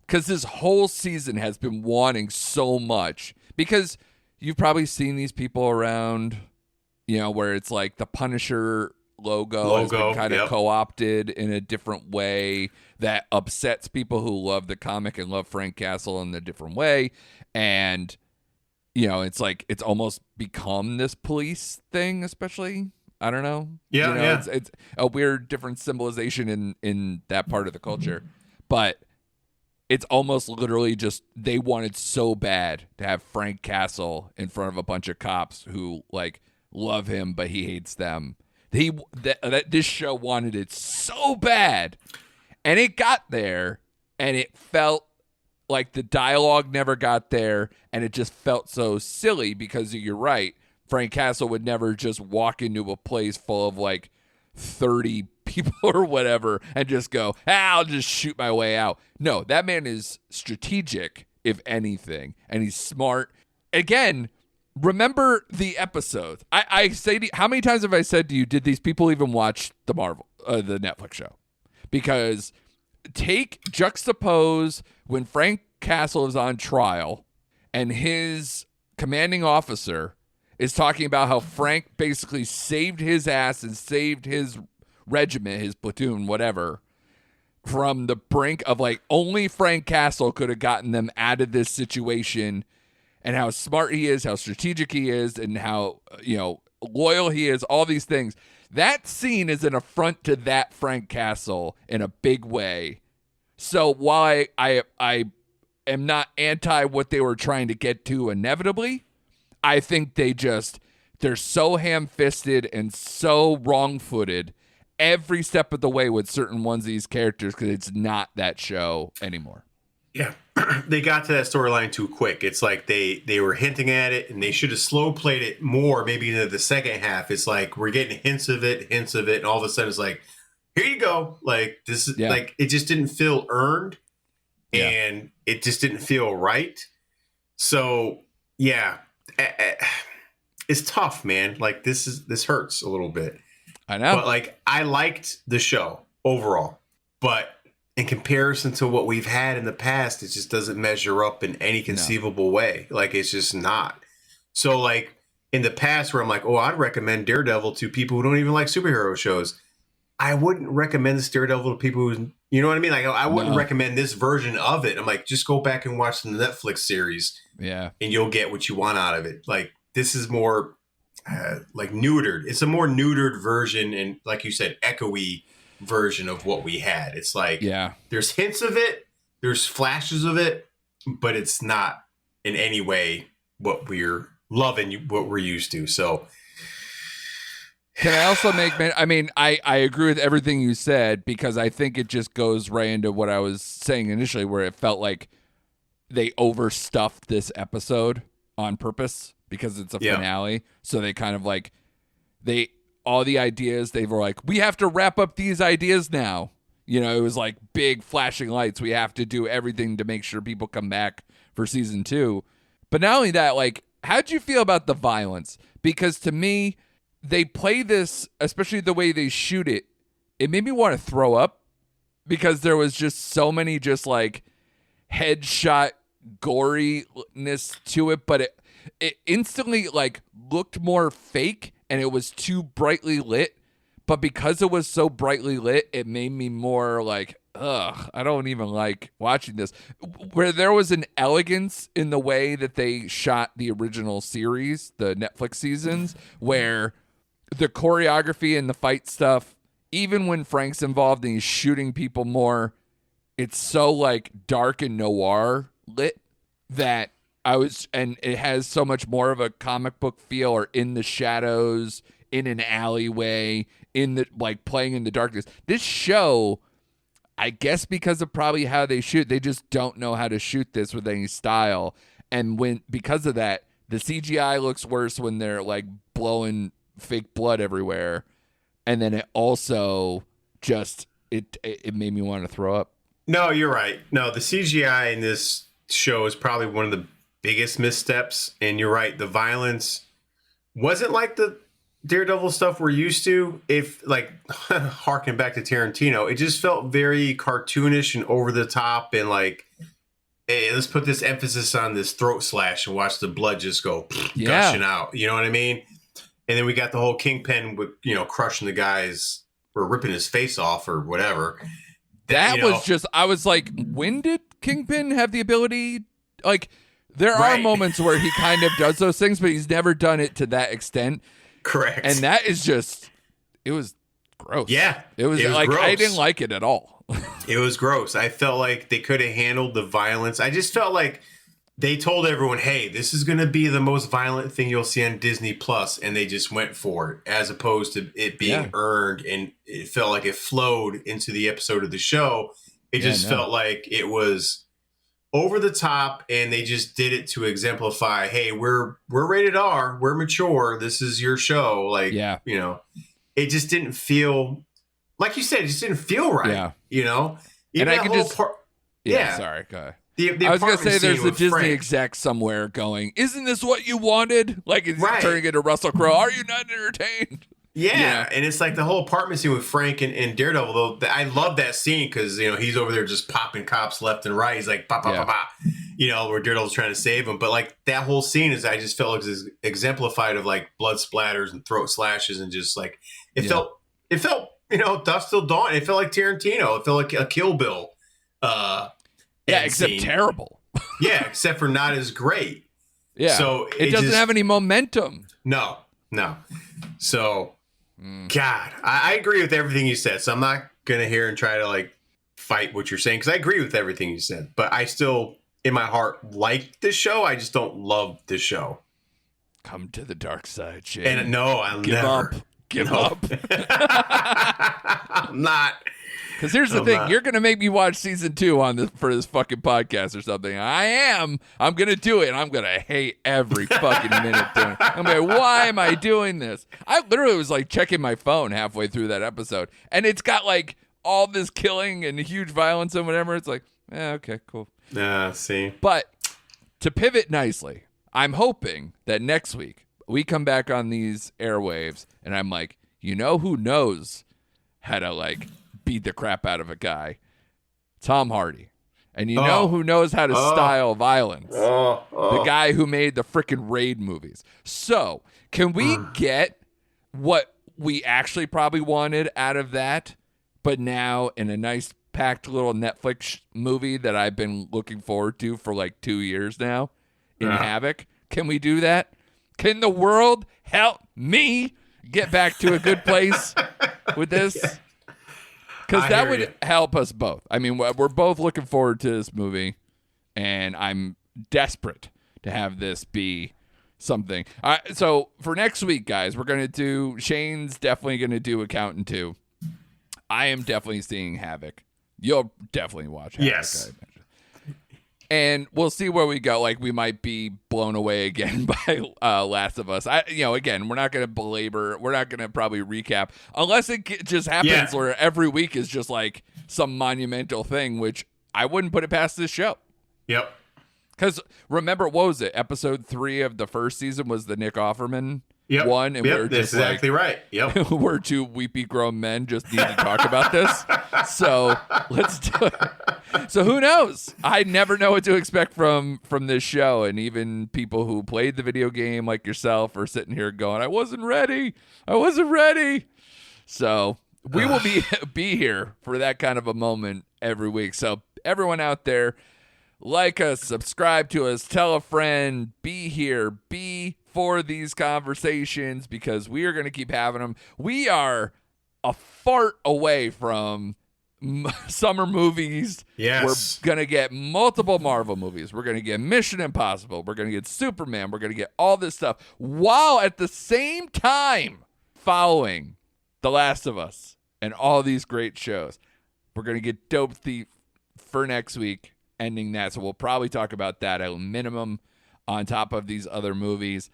Because this whole season has been wanting so much. Because you've probably seen these people around, where it's like the Punisher logo has been kind of co-opted in a different way that upsets people who love the comic and love Frank Castle in a different way. And, it's like it's almost become this police thing, especially. I don't know. Yeah. It's a weird different symbolization in that part of the culture. But it's almost literally just they wanted so bad to have Frank Castle in front of a bunch of cops who like love him, but he hates them. This show wanted it so bad, and it got there, and it felt like the dialogue never got there, and it just felt so silly because you're right. Frank Castle would never just walk into a place full of like 30 people or whatever and just go, I'll just shoot my way out. No, that man is strategic, if anything, and he's smart. Again, remember the episodes. I say to you, how many times have I said to you, did these people even watch the Netflix show? Because juxtapose when Frank Castle is on trial and his commanding officer is talking about how Frank basically saved his ass and saved his regiment, his platoon, whatever, from the brink of like only Frank Castle could have gotten them out of this situation, and how smart he is, how strategic he is, and how loyal he is, all these things. That scene is an affront to that Frank Castle in a big way. So while I am not anti what they were trying to get to inevitably, I think they're so ham-fisted and so wrong-footed every step of the way with certain ones of these characters because it's not that show anymore. Yeah. They got to that storyline too quick. It's like they were hinting at it, and they should have slow played it more maybe into the second half. It's like we're getting hints of it, and all of a sudden it's like, here you go. Like this is like it just didn't feel earned, and it just didn't feel right. So yeah. It's tough, man. Like this hurts a little bit. I know. But like I liked the show overall. But in comparison to what we've had in the past, it just doesn't measure up in any conceivable way. Like it's just not. So like in the past where I'm like, I'd recommend Daredevil to people who don't even like superhero shows. I wouldn't recommend this Daredevil to people who, you know what I mean? Like I wouldn't recommend this version of it. I'm like, just go back and watch the Netflix series. Yeah. And you'll get what you want out of it. Like this is more like neutered. It's a more neutered version, and like you said, echoey version of what we had. It's like there's hints of it, there's flashes of it, but it's not in any way what we're loving, what we're used to. So can I also I agree with everything you said, because I think it just goes right into what I was saying initially, where it felt like they overstuffed this episode on purpose because it's a finale. So they kind of like all the ideas, they were like, we have to wrap up these ideas now. It was like big flashing lights. We have to do everything to make sure people come back for season 2. But not only that, like, how'd you feel about the violence? Because to me, they play this, especially the way they shoot it, it made me want to throw up, because there was just so many just like headshot goriness to it, but it instantly like looked more fake and it was too brightly lit. But because it was so brightly lit, it made me more like, ugh, I don't even like watching this. Where there was an elegance in the way that they shot the original series, the Netflix seasons, where the choreography and the fight stuff, even when Frank's involved and he's shooting people more, it's so like dark and noir lit that and it has so much more of a comic book feel, or in the shadows, in an alleyway, in the like playing in the darkness. This show, I guess because of probably how they shoot, they just don't know how to shoot this with any style. And because of that, the CGI looks worse when they're like blowing fake blood everywhere. And then it also just it made me want to throw up. No, you're right. No, the CGI in this show is probably one of the biggest missteps. And you're right, the violence wasn't like the Daredevil stuff we're used to. If like harking back to Tarantino, it just felt very cartoonish and over the top, and like, hey, let's put this emphasis on this throat slash and watch the blood just go gushing out. You know what I mean? And then we got the whole Kingpin with, crushing the guys or ripping his face off or whatever. That was just, I was like, when did Kingpin have the ability? Like, there are moments where he kind of does those things, but he's never done it to that extent. Correct. And that is just, it was gross. Yeah. It was like, gross. I didn't like it at all. It was gross. I felt like they could have handled the violence. I just felt like they told everyone, hey, this is going to be the most violent thing you'll see on Disney Plus, and they just went for it, as opposed to it being earned, and it felt like it flowed into the episode of the show. It just felt like it was over the top, and they just did it to exemplify, hey, we're rated R, we're mature, this is your show. Like, it just didn't feel, like you said, it just didn't feel right. Even and I could just sorry, go ahead. I was going to say there's a Disney Frank exec somewhere going, isn't this what you wanted? Like, it's turning into Russell Crowe. Are you not entertained? Yeah, and it's like the whole apartment scene with Frank and Daredevil, though. I love that scene because, he's over there just popping cops left and right. He's like, bah, bah, bah, bah, where Daredevil's trying to save him. But, like, that whole scene I just felt like was exemplified of, like, blood splatters and throat slashes, and just, like, it felt, Dusk Till Dawn. It felt like Tarantino. It felt like a Kill Bill except scene. Terrible. Yeah, except for not as great. Yeah. So it doesn't have any momentum. No. So, God, I agree with everything you said. So I'm not going to hear and try to like fight what you're saying, because I agree with everything you said. But I still, in my heart, like this show. I just don't love this show. Come to the dark side, Shane. And no, I'll give never. Give up. I'm not. Because here's the thing, you're gonna make me watch season 2 for this fucking podcast or something. I'm gonna do it, and I'm gonna hate every fucking minute doing it. I'm like, why am I doing this? I literally was like checking my phone halfway through that episode, and it's got like all this killing and huge violence and whatever. It's like, okay, cool. See. But to pivot nicely, I'm hoping that next week we come back on these airwaves, and I'm like, who knows how to like beat the crap out of a guy? Tom Hardy. And who knows how to style violence? The guy who made the freaking Raid movies. So, can we get what we actually probably wanted out of that, but now in a nice packed little Netflix movie that I've been looking forward to for like 2 years now in Havoc? Can we do that? Can the world help me get back to a good place with this? Because that would help us both. I mean, we're both looking forward to this movie, and I'm desperate to have this be something. So for next week, guys, we're going to do, Shane's definitely going to do Accountant 2. I am definitely seeing Havoc. You'll definitely watch Havoc. Yes. And we'll see where we go. Like, we might be blown away again by Last of Us. Again, we're not going to belabor. We're not going to probably recap. Unless it just happens where every week is just like some monumental thing, which I wouldn't put it past this show. Yep. Because remember, what was it? Episode 3 of the first season was the Nick Offerman Yep. one, and we're that's just exactly right. Yep. we're two weepy grown men just need to talk about this. So let's do it. So who knows? I never know what to expect from this show, and even people who played the video game like yourself are sitting here going, I wasn't ready. So we will be here for that kind of a moment every week. So everyone out there, like us, subscribe to us, tell a friend, be here, be for these conversations, because we are going to keep having them. We are a fart away from summer movies. Yes. We're going to get multiple Marvel movies. We're going to get Mission Impossible. We're going to get Superman. We're going to get all this stuff while at the same time following The Last of Us and all these great shows. We're going to get Dope Thief for next week, ending that. So we'll probably talk about that at a minimum on top of these other movies.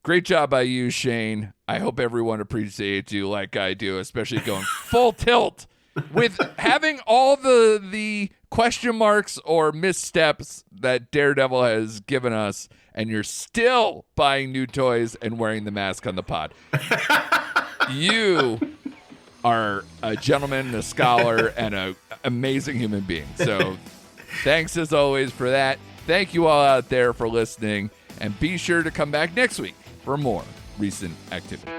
Great job by you, Shane. I hope everyone appreciates you like I do, especially going full tilt with having all the question marks or missteps that Daredevil has given us, and you're still buying new toys and wearing the mask on the pod. You are a gentleman, a scholar, and an amazing human being. So thanks as always for that. Thank you all out there for listening, and be sure to come back next week for more recent activity.